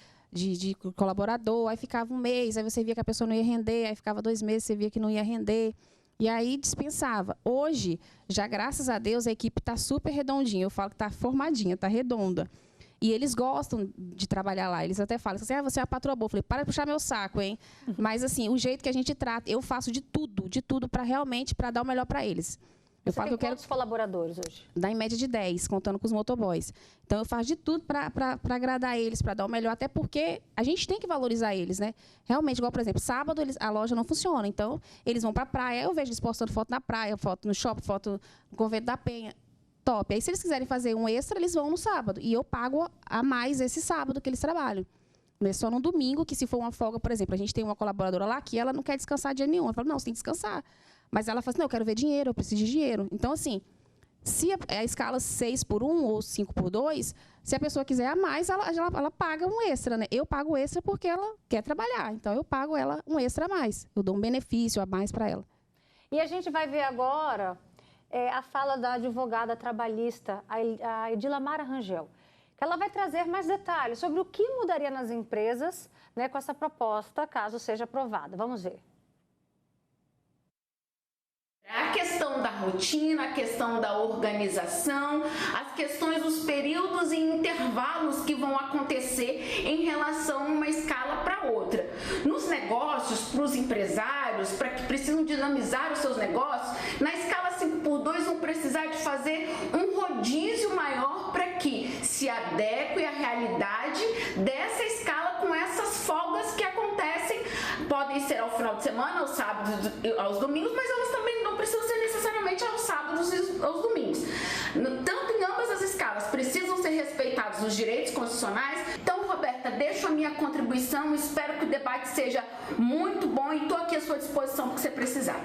colaborador. Aí ficava um mês, aí você via que a pessoa não ia render. Aí ficava 2 meses, você via que não ia render. E aí dispensava. Hoje, já graças a Deus, a equipe está super redondinha. Eu falo que está formadinha, está redonda. E eles gostam de trabalhar lá. Eles até falam assim, você é a patroa boa. Eu falei, para de puxar meu saco, hein? Mas, assim, o jeito que a gente trata, eu faço de tudo para realmente, para dar o melhor para eles. Você tem quantos colaboradores hoje? Dá em média de 10, contando com os motoboys. Então, eu faço de tudo para agradar eles, para dar o melhor, até porque a gente tem que valorizar eles, né? Realmente, igual, por exemplo, sábado a loja não funciona. Então, eles vão para a praia, eu vejo eles postando foto na praia, foto no shopping, foto no Convento da Penha. Top. Aí, se eles quiserem fazer um extra, eles vão no sábado. E eu pago a mais esse sábado que eles trabalham. Não é só no domingo, que se for uma folga, por exemplo, a gente tem uma colaboradora lá que ela não quer descansar dia nenhum. Ela fala, não, você tem que descansar. Mas ela fala assim, não, eu quero ver dinheiro, eu preciso de dinheiro. Então, assim, se a escala 6x1 ou 5x2, se a pessoa quiser a mais, ela paga um extra, né? Eu pago extra porque ela quer trabalhar. Então, eu pago ela um extra a mais. Eu dou um benefício a mais para ela. E a gente vai ver agora a fala da advogada trabalhista, a Edilamara Rangel, que ela vai trazer mais detalhes sobre o que mudaria nas empresas, né, com essa proposta, caso seja aprovada. Vamos ver. A questão da rotina, a questão da organização, as questões dos períodos e intervalos que vão acontecer em relação a uma escala para outra. Nos negócios, para os empresários, para que precisam dinamizar os seus negócios, na escala 5x2 vão precisar de fazer um rodízio maior para que se adeque à realidade dessa escala com essas folgas que acontecem, podem ser ao final de semana, aos sábados, aos domingos, mas elas também não precisam ser necessariamente aos sábados e aos domingos. Tanto em ambas as escalas, precisam ser respeitados os direitos constitucionais. Então, Roberta, deixo a minha contribuição, espero que o debate seja muito bom e estou aqui à sua disposição para o que você precisar.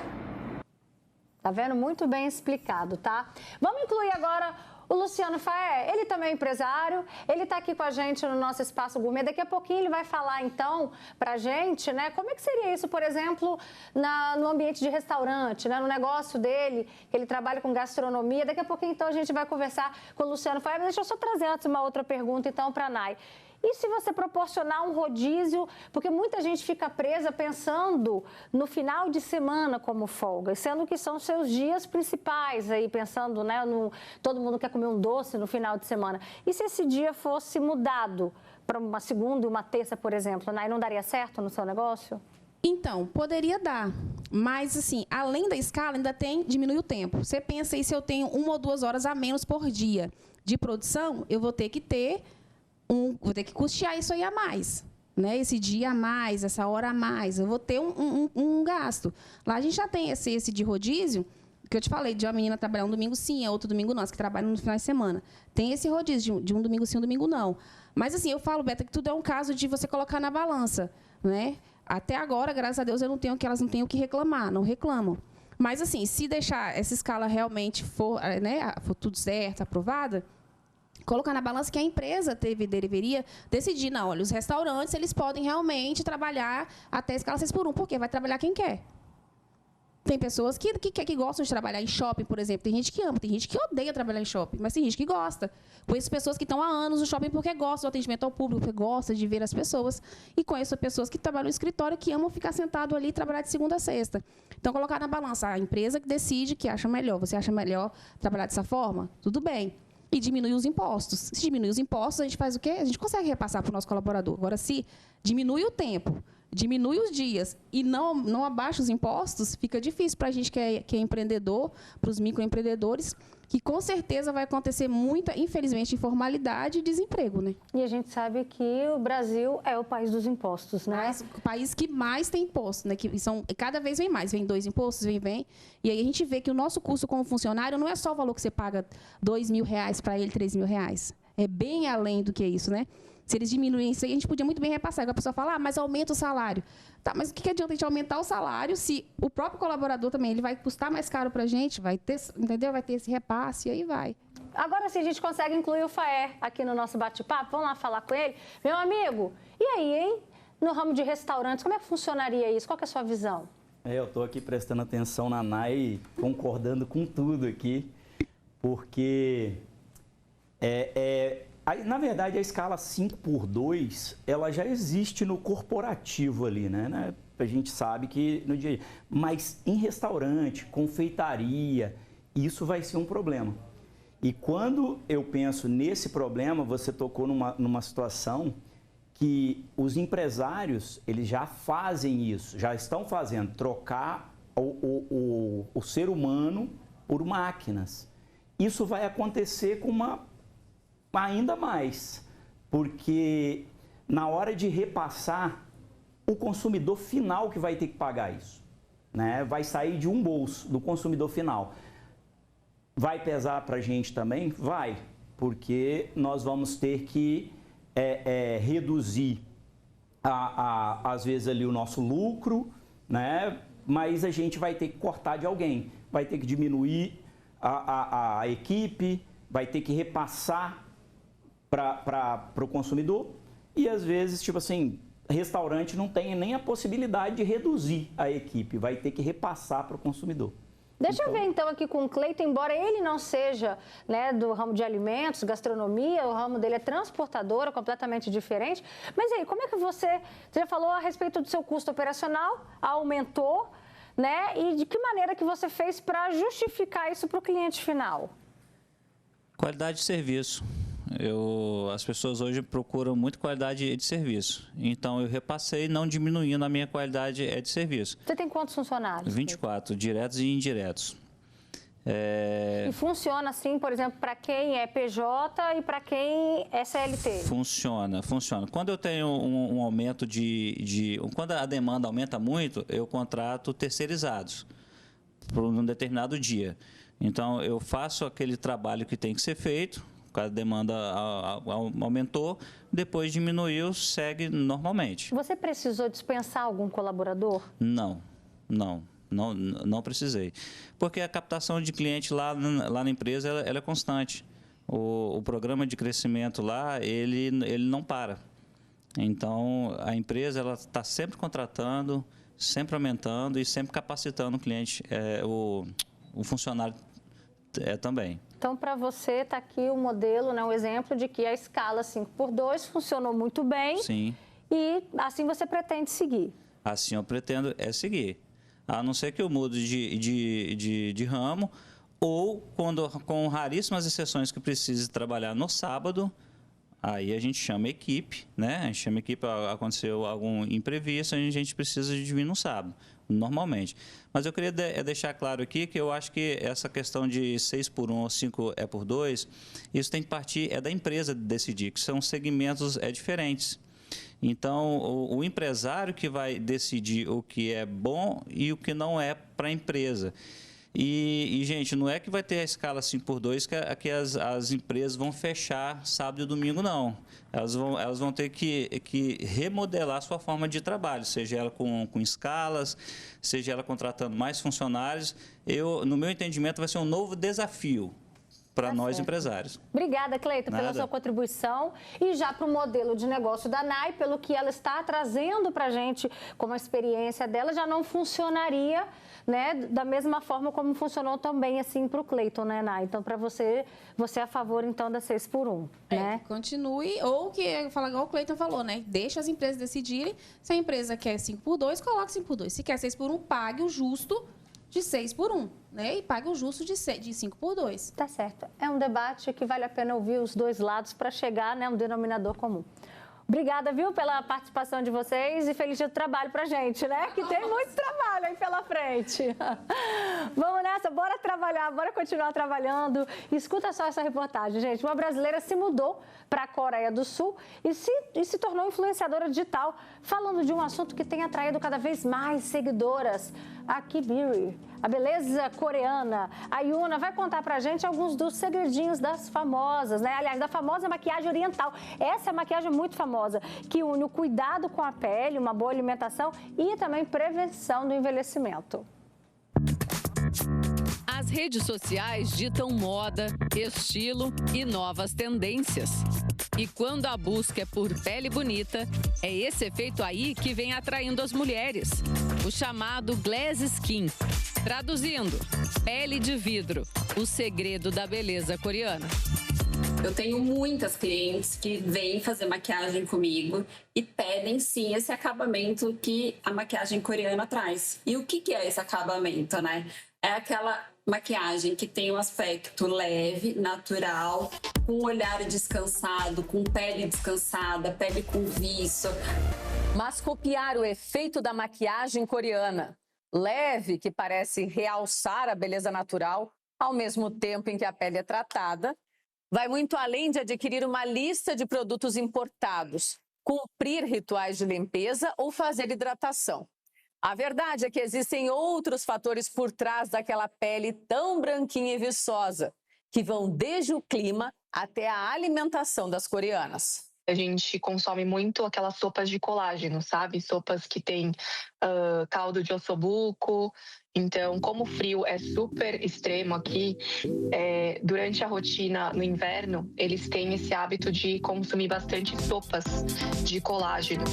Tá vendo? Muito bem explicado, tá? Vamos incluir agora O Luciano Faé, ele também é empresário, ele está aqui com a gente no nosso Espaço Gourmet. Daqui a pouquinho ele vai falar, então, para a gente, né, como é que seria isso, por exemplo, no ambiente de restaurante, né, no negócio dele, que ele trabalha com gastronomia. Daqui a pouquinho, então, a gente vai conversar com o Luciano Faé. Mas deixa eu só trazer antes uma outra pergunta, então, para a Nay. E se você proporcionar um rodízio, porque muita gente fica presa pensando no final de semana como folga, sendo que são seus dias principais aí, pensando, né, todo mundo quer comer um doce no final de semana. E se esse dia fosse mudado para uma segunda e uma terça, por exemplo, né, não daria certo no seu negócio? Então, poderia dar, mas assim, além da escala, ainda diminui o tempo. Você pensa aí, se eu tenho 1 ou 2 horas a menos por dia de produção, eu vou ter que vou ter que custear isso aí a mais, né? Esse dia a mais, essa hora a mais, eu vou ter um gasto. Lá a gente já tem esse de rodízio, que eu te falei, de uma menina trabalhar um domingo sim, é outro domingo não, as que trabalham no final de semana. Tem esse rodízio de um domingo sim, um domingo não. Mas assim, eu falo, Beta, que tudo é um caso de você colocar na balança, né? Até agora, graças a Deus, elas não têm o que reclamar, não reclamam. Mas assim, se deixar essa escala realmente for tudo certo, aprovada, colocar na balança que a empresa deveria decidir, não, olha, os restaurantes, eles podem realmente trabalhar até a escala 6x1, porque vai trabalhar quem quer. Tem pessoas que gostam de trabalhar em shopping, por exemplo. Tem gente que ama, tem gente que odeia trabalhar em shopping, mas tem gente que gosta. Conheço pessoas que estão há anos no shopping porque gostam do atendimento ao público, porque gostam de ver as pessoas. E conheço pessoas que trabalham no escritório que amam ficar sentado ali e trabalhar de segunda a sexta. Então, colocar na balança a empresa que decide, que acha melhor. Você acha melhor trabalhar dessa forma? Tudo bem. E diminuir os impostos. Se diminuir os impostos, a gente faz o quê? A gente consegue repassar para o nosso colaborador. Agora, se diminui o tempo, diminui os dias e não abaixa os impostos, fica difícil para a gente que é empreendedor, para os microempreendedores, que com certeza vai acontecer muita, infelizmente, informalidade e desemprego, né? E a gente sabe que o Brasil é o país dos impostos, né? O país que mais tem imposto, né? Que cada vez vem mais, vem 2 impostos, vem. E aí a gente vê que o nosso custo como funcionário não é só o valor que você paga R$2.000 para ele, R$3.000. É bem além do que isso, né? Se eles diminuírem isso aí, a gente podia muito bem repassar. A pessoa fala, mas aumenta o salário. Tá, mas o que adianta a gente aumentar o salário se o próprio colaborador também ele vai custar mais caro para a gente, vai ter, entendeu? Vai ter esse repasse e aí vai. Agora sim, a gente consegue incluir o Faé aqui no nosso bate-papo. Vamos lá falar com ele. Meu amigo, e aí, hein? No ramo de restaurantes, como é que funcionaria isso? Qual que é a sua visão? Eu estou aqui prestando atenção na Nay, concordando com tudo aqui, porque na verdade, a escala 5x2, ela já existe no corporativo ali, né? A gente sabe que no dia a dia. Mas em restaurante, confeitaria, isso vai ser um problema. E quando eu penso nesse problema, você tocou numa situação que os empresários, eles já fazem isso, já estão fazendo, trocar o ser humano por máquinas. Isso vai acontecer com ainda mais, porque na hora de repassar, o consumidor final que vai ter que pagar isso, né? Vai sair de um bolso do consumidor final. Vai pesar para a gente também? Vai, porque nós vamos ter que reduzir, às vezes, ali o nosso lucro, né? Mas a gente vai ter que cortar de alguém, vai ter que diminuir a equipe, vai ter que repassar para o consumidor e, às vezes, tipo assim, restaurante não tem nem a possibilidade de reduzir a equipe, vai ter que repassar para o consumidor. Deixa eu ver, então, aqui com o Cleiton, embora ele não seja, né, do ramo de alimentos, gastronomia, o ramo dele é transportadora, completamente diferente. Mas aí, como é que você já falou a respeito do seu custo operacional, aumentou, né? E de que maneira que você fez para justificar isso para o cliente final? Qualidade de serviço. As pessoas hoje procuram muito qualidade de serviço. Então, eu repassei, não diminuindo a minha qualidade de serviço. Você tem quantos funcionários? 24, diretos e indiretos. E funciona assim, por exemplo, para quem é PJ e para quem é CLT? Funciona. Quando eu tenho um aumento quando a demanda aumenta muito, eu contrato terceirizados por um determinado dia. Então, eu faço aquele trabalho que tem que ser feito, a demanda aumentou, depois diminuiu, segue normalmente. Você precisou dispensar algum colaborador? Não precisei. Porque a captação de cliente lá na empresa ela é constante. o programa de crescimento lá, ele não para. Então, a empresa está sempre contratando, sempre aumentando e sempre capacitando o cliente, o funcionário também. Então, para você, está aqui o modelo, né, o exemplo de que a escala 5x2 funcionou muito bem. Sim. E assim você pretende seguir? Assim eu pretendo seguir. A não ser que eu mude de ramo ou, com raríssimas exceções que precise trabalhar no sábado, aí a gente chama a equipe, né? A gente chama a equipe, aconteceu algum imprevisto, a gente precisa de vir no sábado, normalmente. Mas eu queria deixar claro aqui que eu acho que essa questão de 6x1 ou 5x2, isso tem que partir da empresa decidir, que são segmentos diferentes. Então, o empresário que vai decidir o que é bom e o que não é para a empresa. E, gente, não é que vai ter a escala 5x2 que as empresas vão fechar sábado e domingo, não. Elas vão ter que remodelar a sua forma de trabalho, seja ela com escalas, seja ela contratando mais funcionários. No meu entendimento, vai ser um novo desafio para nós empresários. Obrigada, Cleiton, pela sua contribuição. E já para o modelo de negócio da NAI, pelo que ela está trazendo para a gente como a experiência dela, já não funcionaria, né, da mesma forma como funcionou também assim para o Cleiton, né, Nai? Então, para você é a favor, então, da 6x1, né? Continue, ou que fala igual o Cleiton falou, né? Deixa as empresas decidirem. Se a empresa quer 5x2, coloque 5x2. Se quer 6x1, pague o justo de 6x1, né? E pague o justo de 5x2. Tá certo. É um debate que vale a pena ouvir os dois lados para chegar, né, a um denominador comum. Obrigada, viu, pela participação de vocês e feliz dia do trabalho pra gente, né? Que tem muito trabalho aí pela frente. Vamos nessa, bora trabalhar, bora continuar trabalhando. Escuta só essa reportagem, gente. Uma brasileira se mudou para a Coreia do Sul e se tornou influenciadora digital, falando de um assunto que tem atraído cada vez mais seguidoras. A K-beauty, a beleza coreana. A Yuna vai contar pra gente alguns dos segredinhos das famosas, né? Aliás, da famosa maquiagem oriental. Essa é a maquiagem muito famosa, que une o cuidado com a pele, uma boa alimentação e também prevenção do envelhecimento. As redes sociais ditam moda, estilo e novas tendências. E quando a busca é por pele bonita, é esse efeito aí que vem atraindo as mulheres. O chamado glass skin. Traduzindo, pele de vidro, o segredo da beleza coreana. Eu tenho muitas clientes que vêm fazer maquiagem comigo e pedem sim esse acabamento que a maquiagem coreana traz. E o que é esse acabamento, né? É aquela maquiagem que tem um aspecto leve, natural, com um olhar descansado, com pele descansada, pele com viço. Mas copiar o efeito da maquiagem coreana, leve, que parece realçar a beleza natural, ao mesmo tempo em que a pele é tratada, vai muito além de adquirir uma lista de produtos importados, cumprir rituais de limpeza ou fazer hidratação. A verdade é que existem outros fatores por trás daquela pele tão branquinha e viçosa, que vão desde o clima até a alimentação das coreanas. A gente consome muito aquelas sopas de colágeno, sabe? Sopas que tem caldo de ossobuco. Então, como o frio é super extremo aqui, durante a rotina no inverno, eles têm esse hábito de consumir bastante sopas de colágeno.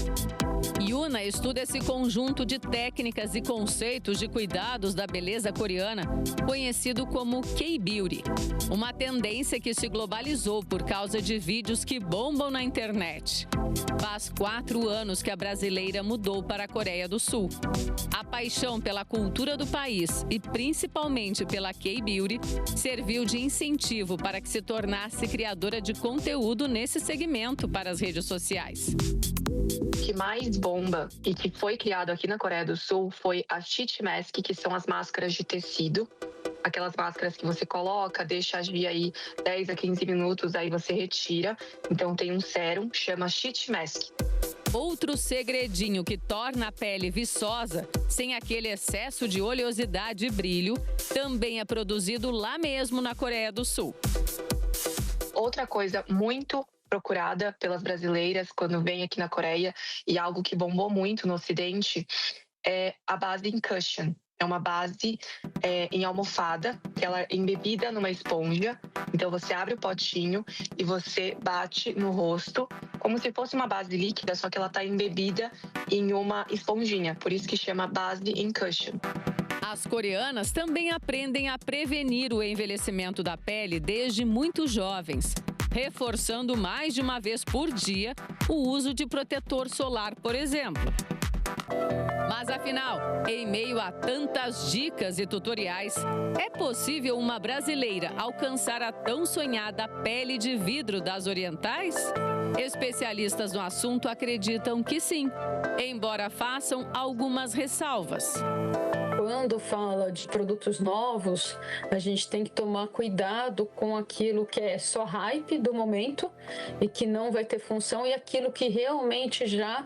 Yuna estuda esse conjunto de técnicas e conceitos de cuidados da beleza coreana, conhecido como K-beauty, uma tendência que se globalizou por causa de vídeos que bombam na internet. Faz 4 anos que a brasileira mudou para a Coreia do Sul. A paixão pela cultura do país e principalmente pela K-beauty serviu de incentivo para que se tornasse criadora de conteúdo nesse segmento para as redes sociais. O que mais bomba e que foi criado aqui na Coreia do Sul foi a sheet mask, que são as máscaras de tecido. Aquelas máscaras que você coloca, deixa agir aí 10 a 15 minutos, aí você retira. Então tem um sérum, chama sheet mask. Outro segredinho que torna a pele viçosa, sem aquele excesso de oleosidade e brilho, também é produzido lá mesmo na Coreia do Sul. Outra coisa muito procurada pelas brasileiras quando vem aqui na Coreia e algo que bombou muito no Ocidente é a base em cushion. É uma base em almofada, que ela é embebida numa esponja Então você abre o potinho e você bate no rosto como se fosse uma base líquida, só que ela está embebida em uma esponjinha, por isso que chama base in cushion. As coreanas também aprendem a prevenir o envelhecimento da pele desde muito jovens, reforçando mais de uma vez por dia o uso de protetor solar, por exemplo. Mas afinal, em meio a tantas dicas e tutoriais, é possível uma brasileira alcançar a tão sonhada pele de vidro das orientais? Especialistas no assunto acreditam que sim, embora façam algumas ressalvas. Quando fala de produtos novos, a gente tem que tomar cuidado com aquilo que é só hype do momento e que não vai ter função, e aquilo que realmente já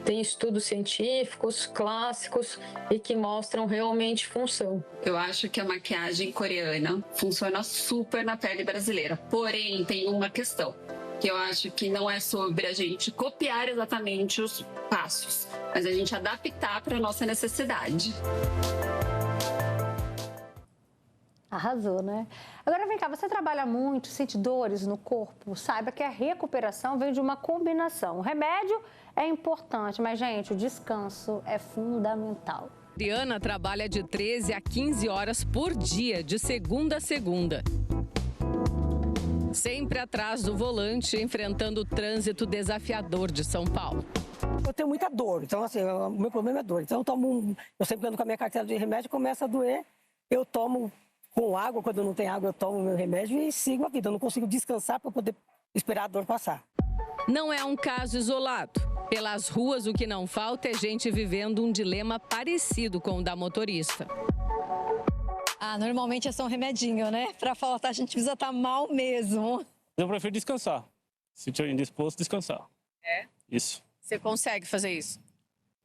tem estudos científicos, clássicos e que mostram realmente função. Eu acho que a maquiagem coreana funciona super na pele brasileira. Porém, tem uma questão, que eu acho que não é sobre a gente copiar exatamente os passos, mas a gente adaptar para a nossa necessidade. Arrasou, né? Agora vem cá, você trabalha muito, sente dores no corpo? Saiba que a recuperação vem de uma combinação. O remédio é importante, mas, gente, o descanso é fundamental. Adriana trabalha de 13 a 15 horas por dia, de segunda a segunda. Sempre atrás do volante, enfrentando o trânsito desafiador de São Paulo. Eu tenho muita dor, então assim, o meu problema é dor. Então eu sempre ando com a minha cartela de remédio, começa a doer, eu tomo com água, quando não tem água eu tomo meu remédio e sigo a vida. Eu não consigo descansar para poder esperar a dor passar. Não é um caso isolado. Pelas ruas, o que não falta é gente vivendo um dilema parecido com o da motorista. Normalmente é só um remedinho, né? Para faltar, a gente precisa estar mal mesmo. Eu prefiro descansar. Se estiver indisposto, descansar. É? Isso. Você consegue fazer isso?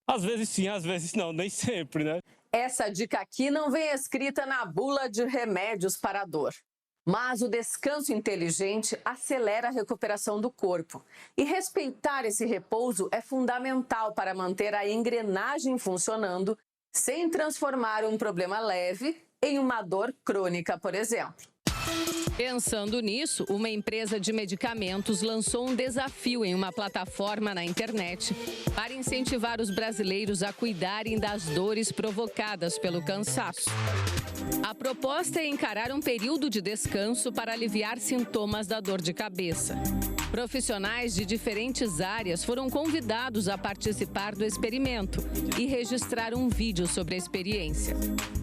Às vezes sim, às vezes não, nem sempre, né? Essa dica aqui não vem escrita na bula de remédios para a dor. Mas o descanso inteligente acelera a recuperação do corpo. E respeitar esse repouso é fundamental para manter a engrenagem funcionando, sem transformar um problema leve em uma dor crônica, por exemplo. Pensando nisso, uma empresa de medicamentos lançou um desafio em uma plataforma na internet para incentivar os brasileiros a cuidarem das dores provocadas pelo cansaço. A proposta é encarar um período de descanso para aliviar sintomas da dor de cabeça. Profissionais de diferentes áreas foram convidados a participar do experimento e registrar um vídeo sobre a experiência.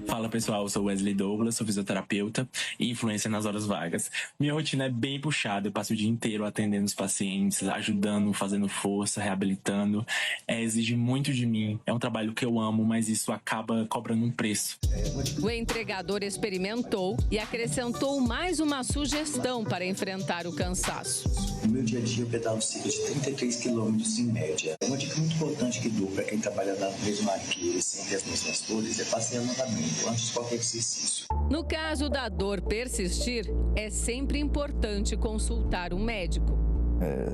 Fala pessoal, eu sou Wesley Douglas, sou fisioterapeuta e influencer nas horas vagas. Minha rotina é bem puxada, eu passo o dia inteiro atendendo os pacientes, ajudando, fazendo força, reabilitando. Exige muito de mim, é um trabalho que eu amo, mas isso acaba cobrando um preço. O entregador experimentou e acrescentou mais uma sugestão para enfrentar o cansaço. No meu dia a dia eu pedalo cerca de 33 quilômetros em média. Uma dica muito importante que dou para quem trabalha na mesma arqueira e sente as mesmas dores é passear novamente antes de qualquer exercício. No caso da dor persistir, é sempre importante consultar um médico.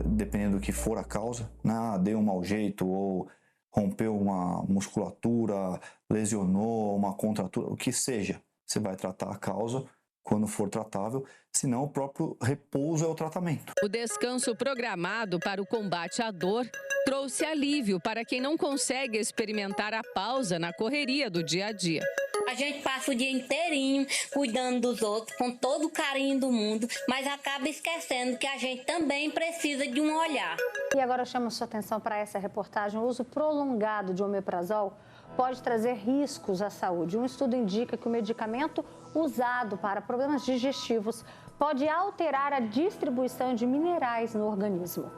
Dependendo do que for a causa, deu um mau jeito ou rompeu uma musculatura, lesionou uma contratura, o que seja, você vai tratar a causa quando for tratável, senão o próprio repouso é o tratamento. O descanso programado para o combate à dor trouxe alívio para quem não consegue experimentar a pausa na correria do dia a dia. A gente passa o dia inteirinho cuidando dos outros, com todo o carinho do mundo, mas acaba esquecendo que a gente também precisa de um olhar. E agora eu chamo a sua atenção para essa reportagem. O uso prolongado de omeprazol pode trazer riscos à saúde. Um estudo indica que o medicamento usado para problemas digestivos pode alterar a distribuição de minerais no organismo.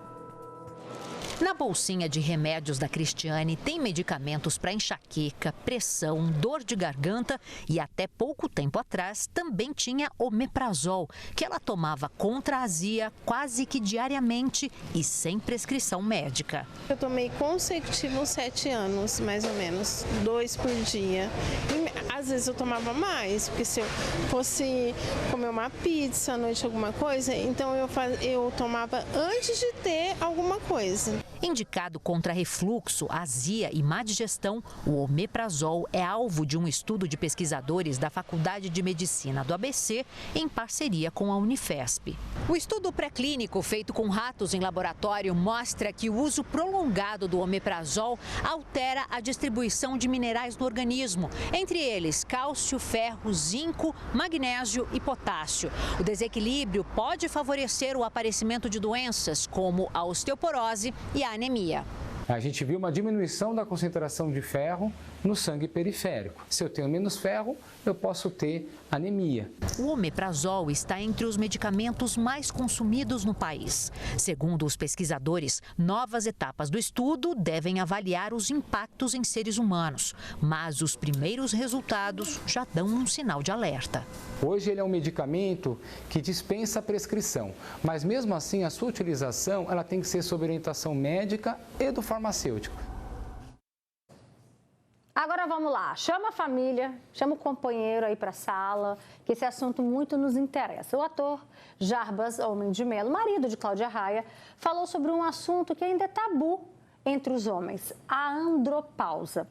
Na bolsinha de remédios da Cristiane tem medicamentos para enxaqueca, pressão, dor de garganta e até pouco tempo atrás também tinha omeprazol, que ela tomava contra a azia quase que diariamente e sem prescrição médica. Eu tomei consecutivos 7 anos, mais ou menos, 2 por dia. E, às vezes eu tomava mais, porque se eu fosse comer uma pizza à noite, alguma coisa, então eu tomava antes de ter alguma coisa. Indicado contra refluxo, azia e má digestão, o omeprazol é alvo de um estudo de pesquisadores da Faculdade de Medicina do ABC em parceria com a Unifesp. O estudo pré-clínico feito com ratos em laboratório mostra que o uso prolongado do omeprazol altera a distribuição de minerais no organismo, entre eles cálcio, ferro, zinco, magnésio e potássio. O desequilíbrio pode favorecer o aparecimento de doenças como a osteoporose e a anemia. A gente viu uma diminuição da concentração de ferro no sangue periférico. Se eu tenho menos ferro, eu posso ter anemia. O omeprazol está entre os medicamentos mais consumidos no país. Segundo os pesquisadores, novas etapas do estudo devem avaliar os impactos em seres humanos, mas os primeiros resultados já dão um sinal de alerta. Hoje ele é um medicamento que dispensa a prescrição, mas mesmo assim a sua utilização ela tem que ser sob orientação médica e do farmacêutico. Agora vamos lá, chama a família, chama o companheiro aí para a sala, que esse assunto muito nos interessa. O ator Jarbas Homem de Melo, marido de Cláudia Raia, falou sobre um assunto que ainda é tabu entre os homens, a andropausa.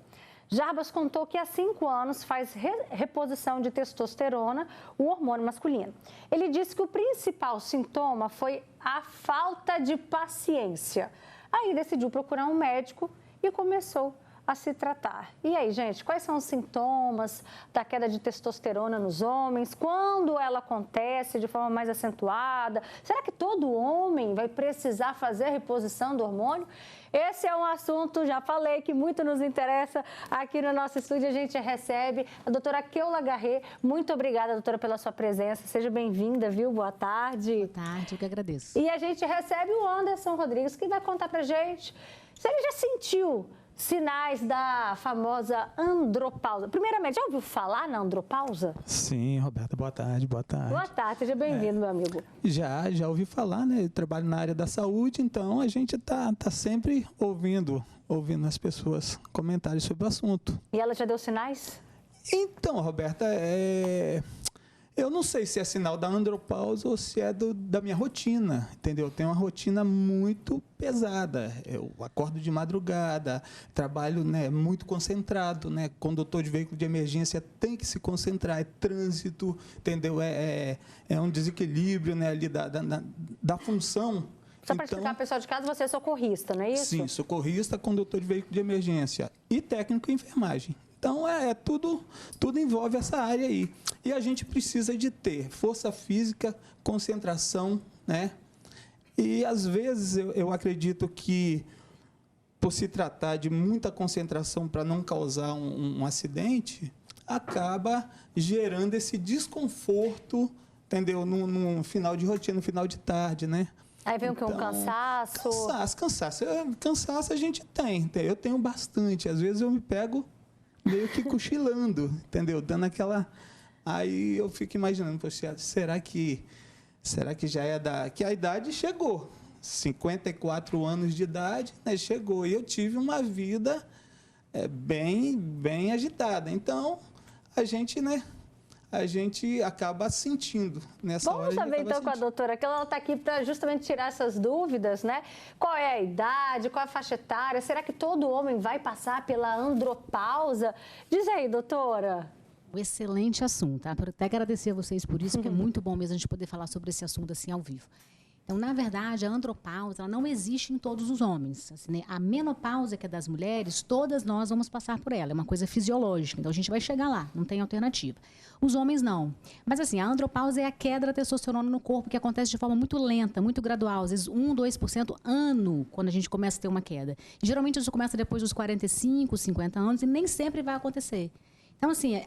Jarbas contou que há 5 anos faz reposição de testosterona, o hormônio masculino. Ele disse que o principal sintoma foi a falta de paciência. Aí decidiu procurar um médico e começou a se tratar. E aí, gente, quais são os sintomas da queda de testosterona nos homens? Quando ela acontece de forma mais acentuada? Será que todo homem vai precisar fazer a reposição do hormônio? Esse é um assunto, já falei, que muito nos interessa aqui no nosso estúdio. A gente recebe a doutora Keula Garret. Muito obrigada, doutora, pela sua presença. Seja bem-vinda, viu? Boa tarde. Boa tarde, eu que agradeço. E a gente recebe o Anderson Rodrigues, que vai contar pra gente se ele já sentiu sinais da famosa andropausa. Primeiramente, já ouviu falar na andropausa? Sim, Roberta, boa tarde, boa tarde. Boa tarde, seja bem-vindo, meu amigo. Já ouvi falar, né? Eu trabalho na área da saúde, então a gente tá sempre ouvindo as pessoas comentarem sobre o assunto. E ela já deu sinais? Então, Roberta, eu não sei se é sinal da andropausa ou se é da minha rotina, entendeu? Eu tenho uma rotina muito pesada. Eu acordo de madrugada, trabalho, né, muito concentrado, né? Condutor de veículo de emergência tem que se concentrar, é trânsito, entendeu? É um desequilíbrio, né, ali da função. Só para explicar, pessoal de casa, você é socorrista, não é isso? Sim, socorrista, condutor de veículo de emergência e técnico em enfermagem. Então, tudo envolve essa área aí. E a gente precisa de ter força física, concentração, né? E, às vezes, eu acredito que, por se tratar de muita concentração para não causar um acidente, acaba gerando esse desconforto, entendeu? No final de rotina, no final de tarde, né? Aí vem o que? Um cansaço? Cansaço a gente tem. Eu tenho bastante. Às vezes eu me pego meio que cochilando, entendeu? Dando aquela... Aí eu fico imaginando, poxa, será que já que a idade chegou? 54 anos de idade, né? Chegou. E eu tive uma vida bem agitada. Então, a gente acaba sentindo nessa hora. Vamos saber então com a doutora, que ela está aqui para justamente tirar essas dúvidas, né? Qual é a idade, qual é a faixa etária? Será que todo homem vai passar pela andropausa? Diz aí, doutora. Um excelente assunto, tá? Até agradecer a vocês por isso, porque é muito bom mesmo a gente poder falar sobre esse assunto assim ao vivo. Então, na verdade, a andropausa ela não existe em todos os homens. Assim, né? A menopausa, que é das mulheres, todas nós vamos passar por ela. É uma coisa fisiológica. Então, a gente vai chegar lá. Não tem alternativa. Os homens, não. Mas, assim, a andropausa é a queda da testosterona no corpo que acontece de forma muito lenta, muito gradual. Às vezes, 1, 2% ano, quando a gente começa a ter uma queda. Geralmente, isso começa depois dos 45, 50 anos e nem sempre vai acontecer. Então, assim...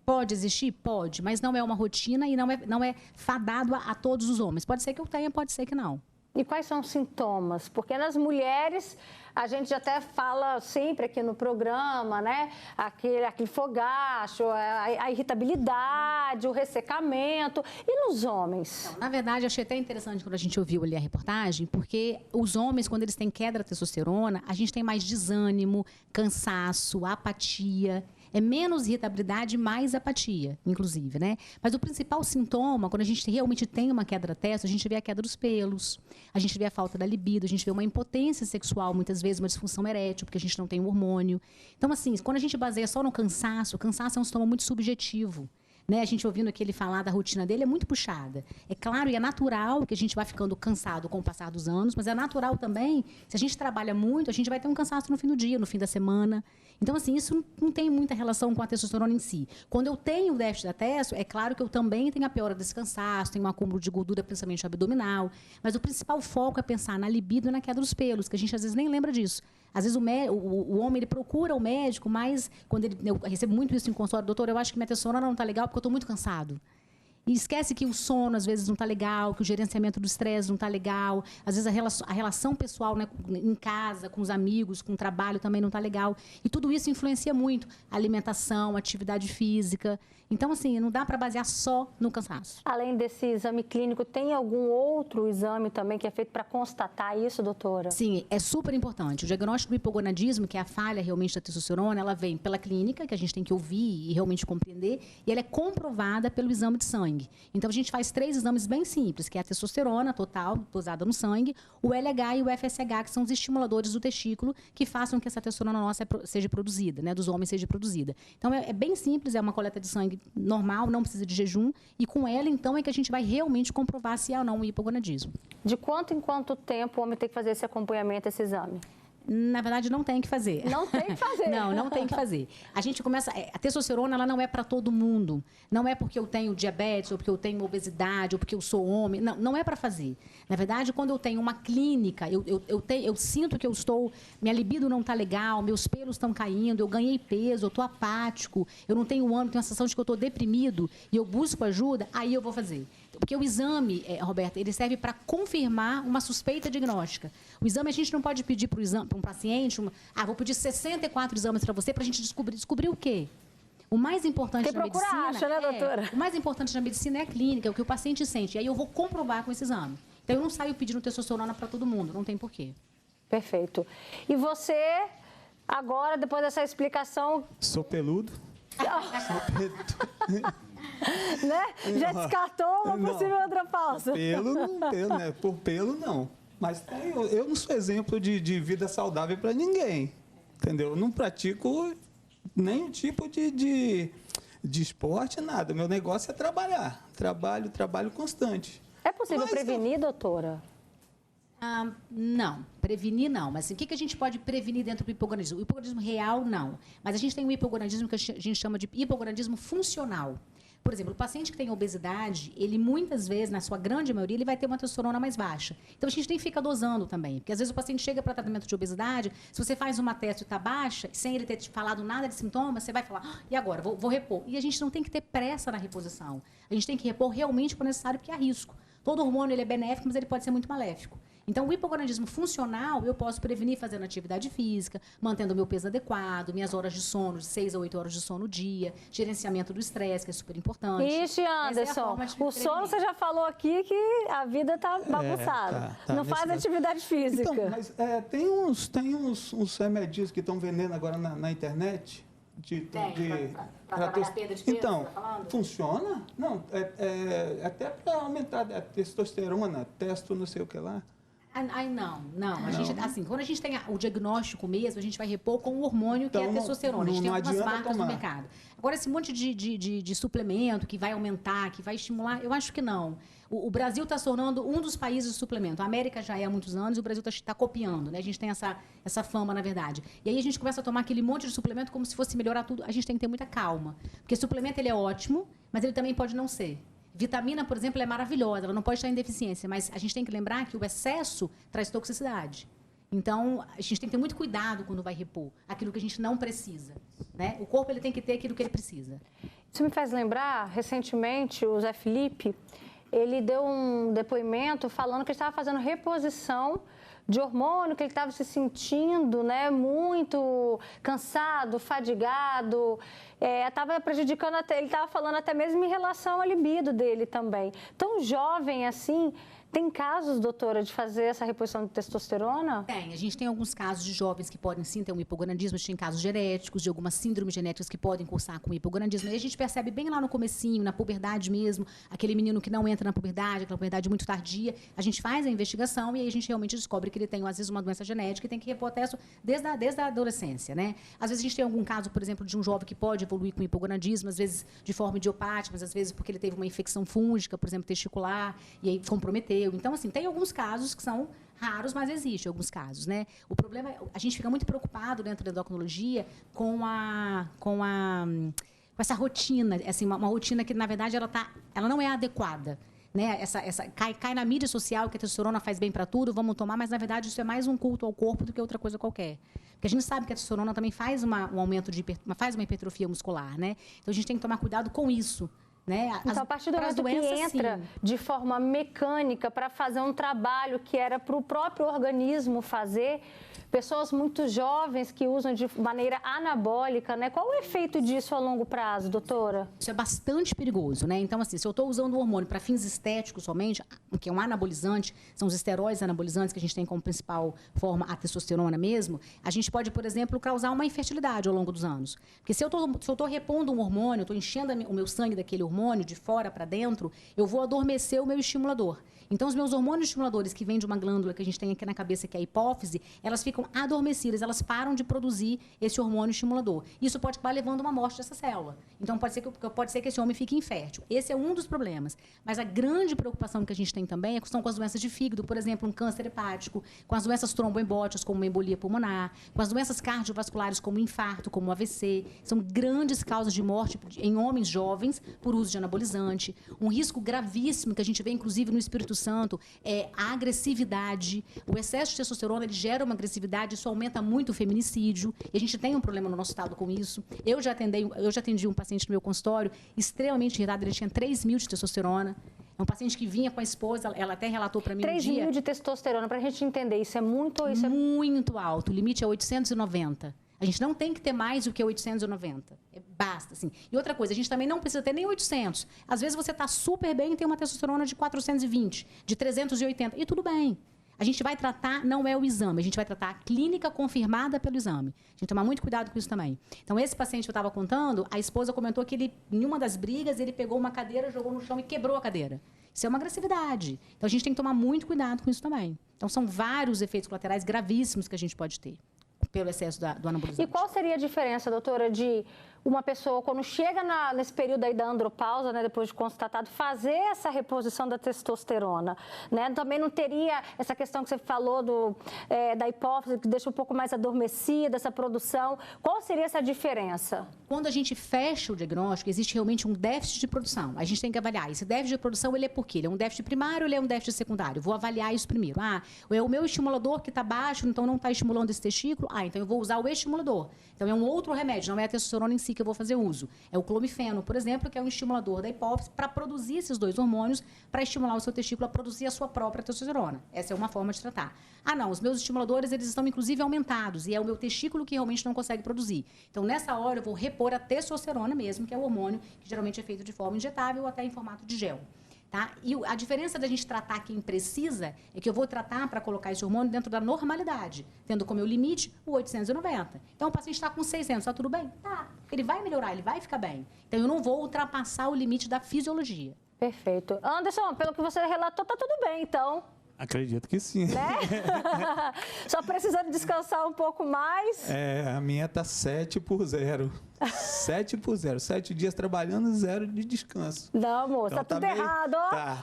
Pode existir? Pode, mas não é uma rotina e não é fadado a todos os homens. Pode ser que eu tenha, pode ser que não. E quais são os sintomas? Porque nas mulheres, a gente até fala sempre aqui no programa, né? Aquele fogacho, a irritabilidade, o ressecamento. E nos homens? Não, na verdade, achei até interessante quando a gente ouviu ali a reportagem, porque os homens, quando eles têm queda da testosterona, a gente tem mais desânimo, cansaço, apatia. É menos irritabilidade, mais apatia, inclusive, né? Mas o principal sintoma, quando a gente realmente tem uma queda da testo, a gente vê a queda dos pelos, a gente vê a falta da libido, a gente vê uma impotência sexual, muitas vezes uma disfunção erétil, porque a gente não tem um hormônio. Então, assim, quando a gente baseia só no cansaço, o cansaço é um sintoma muito subjetivo. Né? A gente ouvindo aqui ele falar da rotina dele é muito puxada. É claro e é natural que a gente vai ficando cansado com o passar dos anos, mas é natural também, se a gente trabalha muito, a gente vai ter um cansaço no fim do dia, no fim da semana. Então, assim, isso não tem muita relação com a testosterona em si. Quando eu tenho o déficit da testo, é claro que eu também tenho a piora desse cansaço, tenho um acúmulo de gordura, principalmente abdominal, mas o principal foco é pensar na libido e na queda dos pelos, que a gente às vezes nem lembra disso. Às vezes o homem ele procura o médico, mas quando eu recebo muito isso em consultório, doutor, eu acho que minha testosterona não está legal porque eu estou muito cansado. E esquece que o sono, às vezes, não está legal, que o gerenciamento do estresse não está legal. Às vezes, a relação pessoal, né, em casa, com os amigos, com o trabalho também não está legal. E tudo isso influencia muito. A alimentação, a atividade física. Então, assim, não dá para basear só no cansaço. Além desse exame clínico, tem algum outro exame também que é feito para constatar isso, doutora? Sim, é super importante. O diagnóstico do hipogonadismo, que é a falha realmente da testosterona, ela vem pela clínica, que a gente tem que ouvir e realmente compreender, e ela é comprovada pelo exame de sangue. Então, a gente faz 3 exames bem simples, que é a testosterona total, dosada no sangue, o LH e o FSH, que são os estimuladores do testículo, que façam que essa testosterona nossa seja produzida, né, dos homens seja produzida. Então, é bem simples, é uma coleta de sangue normal, não precisa de jejum, e com ela, então, é que a gente vai realmente comprovar se há ou não um hipogonadismo. De quanto em quanto tempo o homem tem que fazer esse acompanhamento, esse exame? Na verdade, não tem que fazer. Não tem que fazer. Não tem que fazer. A gente começa... A testosterona, ela não é para todo mundo. Não é porque eu tenho diabetes, ou porque eu tenho obesidade, ou porque eu sou homem. Não é para fazer. Na verdade, quando eu tenho uma clínica, eu sinto que eu estou... Minha libido não está legal, meus pelos estão caindo, eu ganhei peso, eu estou apático, eu não tenho ânimo, tenho a sensação de que eu estou deprimido, e eu busco ajuda, aí eu vou fazer. Porque o exame, Roberta, ele serve para confirmar uma suspeita diagnóstica. O exame, a gente não pode pedir para um paciente, vou pedir 64 exames para você para a gente descobrir o quê? O mais importante na medicina... acha, né, doutora? O mais importante na medicina é a clínica, é o que o paciente sente. E aí eu vou comprovar com esse exame. Então, eu não saio pedindo testosterona para todo mundo, não tem porquê. Perfeito. E você, agora, depois dessa explicação... Sou peludo. Sou peludo. Né? Já descartou uma possível andropausa. Por pelo, não. Mas eu não sou exemplo de vida saudável para ninguém, entendeu? Eu não pratico nenhum tipo de esporte, nada. Meu negócio é trabalhar. Trabalho constante. É possível prevenir, doutora? Não, prevenir não. Mas assim, o que a gente pode prevenir dentro do hipogonadismo? O hipogonadismo real, não. Mas a gente tem um hipogonadismo que a gente chama de hipogonadismo funcional. Por exemplo, o paciente que tem obesidade, ele muitas vezes, na sua grande maioria, ele vai ter uma testosterona mais baixa. Então, a gente tem que ficar dosando também. Porque, às vezes, o paciente chega para tratamento de obesidade, se você faz uma testo e está baixa, sem ele ter te falado nada de sintomas, você vai falar, e agora? Vou repor. E a gente não tem que ter pressa na reposição. A gente tem que repor realmente quando necessário, porque há risco. Todo hormônio ele é benéfico, mas ele pode ser muito maléfico. Então, o hipogonadismo funcional, eu posso prevenir fazendo atividade física, mantendo o meu peso adequado, minhas horas de sono, de 6 a 8 horas de sono no dia, gerenciamento do estresse, que é super importante. Ixi, Anderson, o sono você já falou aqui que a vida está bagunçada. Não faz atividade física. Então, mas tem uns remédios que estão vendendo agora na internet. Para trabalhar perda de peso, então, tá falando? funciona? Não, até para aumentar a testosterona, testo não sei o que lá. Não. A gente, assim, quando a gente tem o diagnóstico mesmo, a gente vai repor com o hormônio que é a testosterona. A gente tem algumas marcas no mercado. Agora, esse monte de suplemento que vai aumentar, que vai estimular, eu acho que não. O Brasil está se tornando um dos países de suplemento. A América já é há muitos anos e o Brasil está copiando, né? A gente tem essa fama, na verdade. E aí a gente começa a tomar aquele monte de suplemento como se fosse melhorar tudo. A gente tem que ter muita calma. Porque suplemento, ele é ótimo, mas ele também pode não ser. Vitamina, por exemplo, é maravilhosa, ela não pode estar em deficiência, mas a gente tem que lembrar que o excesso traz toxicidade. Então, a gente tem que ter muito cuidado quando vai repor aquilo que a gente não precisa, né? O corpo ele tem que ter aquilo que ele precisa. Isso me faz lembrar, recentemente, o Zé Felipe, ele deu um depoimento falando que ele estava fazendo reposição de hormônio, que ele estava se sentindo, né, muito cansado, fadigado, estava prejudicando até, ele estava falando até mesmo em relação à libido dele também. Tão jovem assim, Tem casos, doutora, de fazer essa reposição de testosterona? Tem. A gente tem alguns casos de jovens que podem sim ter um hipogonadismo, a gente tem casos genéticos, de algumas síndromes genéticas que podem cursar com hipogonadismo. E a gente percebe bem lá no comecinho, na puberdade mesmo, aquele menino que não entra na puberdade, aquela puberdade muito tardia. A gente faz a investigação e aí a gente realmente descobre que ele tem, às vezes, uma doença genética e tem que repor testo desde a adolescência, né? Às vezes a gente tem algum caso, por exemplo, de um jovem que pode evoluir com hipogonadismo, às vezes de forma idiopática, mas às vezes porque ele teve uma infecção fúngica, por exemplo, testicular, e aí comprometeu. Então, assim, tem alguns casos que são raros, mas existem alguns casos, né? O problema é, a gente fica muito preocupado dentro da endocrinologia com essa rotina, assim, uma rotina que, na verdade, ela não é adequada. Né? Cai na mídia social que a testosterona faz bem para tudo, vamos tomar, mas, na verdade, isso é mais um culto ao corpo do que outra coisa qualquer. Porque a gente sabe que a testosterona também faz um aumento faz uma hipertrofia muscular, né? Então, a gente tem que tomar cuidado com isso. Né? Então, a partir do momento que entra de forma mecânica para fazer um trabalho que era para o próprio organismo fazer, pessoas muito jovens que usam de maneira anabólica, né? Qual o efeito disso a longo prazo, doutora? Isso é bastante perigoso, né? Então, assim, se eu estou usando o hormônio para fins estéticos somente, que é um anabolizante, são os esteroides anabolizantes que a gente tem como principal forma a testosterona mesmo, a gente pode, por exemplo, causar uma infertilidade ao longo dos anos. Porque se eu estou repondo um hormônio, estou enchendo o meu sangue daquele hormônio de fora para dentro, eu vou adormecer o meu estimulador. Então, os meus hormônios estimuladores, que vêm de uma glândula que a gente tem aqui na cabeça, que é a hipófise, elas ficam adormecidas, elas param de produzir esse hormônio estimulador. Isso pode acabar levando a uma morte dessa célula. Então, pode ser que esse homem fique infértil. Esse é um dos problemas. Mas a grande preocupação que a gente tem também são com as doenças de fígado, por exemplo, um câncer hepático, com as doenças tromboembóticas, como uma embolia pulmonar, com as doenças cardiovasculares, como o infarto, como o AVC. São grandes causas de morte em homens jovens por uso de anabolizante. Um risco gravíssimo que a gente vê, inclusive, no Espírito Santo, é a agressividade. O excesso de testosterona, ele gera uma agressividade, isso aumenta muito o feminicídio, e a gente tem um problema no nosso estado com isso. Eu já atendi um paciente no meu consultório, extremamente irritado, ele tinha 3.000 de testosterona. É um paciente que vinha com a esposa, ela até relatou para mim 3.000 de testosterona, para a gente entender, isso é muito ou isso é... Muito alto, o limite é 890. A gente não tem que ter mais do que 890. Basta, assim. E outra coisa, a gente também não precisa ter nem 800. Às vezes você está super bem e tem uma testosterona de 420, de 380, e tudo bem. A gente vai tratar, não é o exame, a gente vai tratar a clínica confirmada pelo exame. A gente tem que tomar muito cuidado com isso também. Então, esse paciente que eu estava contando, a esposa comentou que ele, em uma das brigas, ele pegou uma cadeira, jogou no chão e quebrou a cadeira. Isso é uma agressividade. Então, a gente tem que tomar muito cuidado com isso também. Então, são vários efeitos colaterais gravíssimos que a gente pode ter pelo excesso do anabolizante. E qual seria a diferença, doutora, de uma pessoa, quando chega nesse período aí da andropausa, né, depois de constatado, fazer essa reposição da testosterona, né? Também não teria essa questão que você falou da hipófise, que deixa um pouco mais adormecida essa produção. Qual seria essa diferença? Quando a gente fecha o diagnóstico, existe realmente um déficit de produção. A gente tem que avaliar. Esse déficit de produção, ele é por quê? Ele é um déficit primário ou ele é um déficit secundário? Vou avaliar isso primeiro. É o meu estimulador que está baixo, então não está estimulando esse testículo. Então eu vou usar o estimulador. Então é um outro remédio, não é a testosterona em si que eu vou fazer uso. É o clomifeno, por exemplo, que é um estimulador da hipófise para produzir esses dois hormônios, para estimular o seu testículo a produzir a sua própria testosterona. Essa é uma forma de tratar. Não, os meus estimuladores, eles estão inclusive aumentados, e é o meu testículo que realmente não consegue produzir. Então, nessa hora, eu vou repor a testosterona mesmo, que é o hormônio que geralmente é feito de forma injetável ou até em formato de gel. Tá? E a diferença da gente tratar quem precisa é que eu vou tratar para colocar esse hormônio dentro da normalidade, tendo como meu limite o 890. Então, o paciente está com 600, está tudo bem? Tá. Ele vai melhorar, ele vai ficar bem. Então, eu não vou ultrapassar o limite da fisiologia. Perfeito. Anderson, pelo que você relatou, está tudo bem, então. Acredito que sim. Né? Só precisando descansar um pouco mais. A minha tá 7/0. 7/0. 7 dias trabalhando, 0 de descanso. Não, moço, então, tá tudo errado.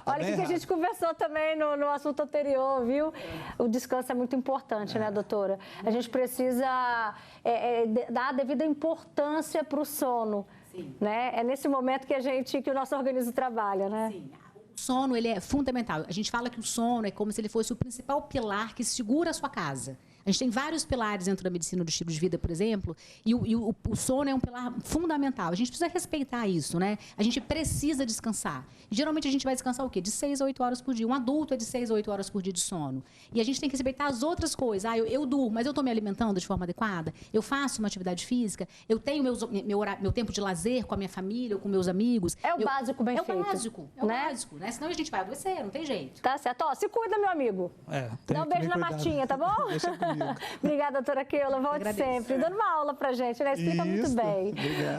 Olha o que a gente conversou também no assunto anterior, viu? O descanso é muito importante, né, doutora? A gente precisa dar a devida importância para o sono. Sim. Né? É nesse momento que o nosso organismo trabalha, né? Sim. O sono, ele é fundamental. A gente fala que o sono é como se ele fosse o principal pilar que segura a sua casa. A gente tem vários pilares dentro da medicina do estilo de vida, por exemplo, e o sono é um pilar fundamental. A gente precisa respeitar isso, né? A gente precisa descansar. Geralmente a gente vai descansar o quê? De 6 a 8 horas por dia. Um adulto é de 6 a 8 horas por dia de sono. E a gente tem que respeitar as outras coisas. Eu durmo, mas eu estou me alimentando de forma adequada? Eu faço uma atividade física? Eu tenho meu tempo de lazer com a minha família ou com meus amigos? É o básico bem feito. É o básico, né? Senão a gente vai adoecer, não tem jeito. Tá certo. Ó, se cuida, meu amigo. Dá um beijo na Martinha, tá bom? Deixa comigo. Obrigada, doutora Keila. Volte sempre. Dando uma aula pra gente, né? Explica muito bem. Obrigado.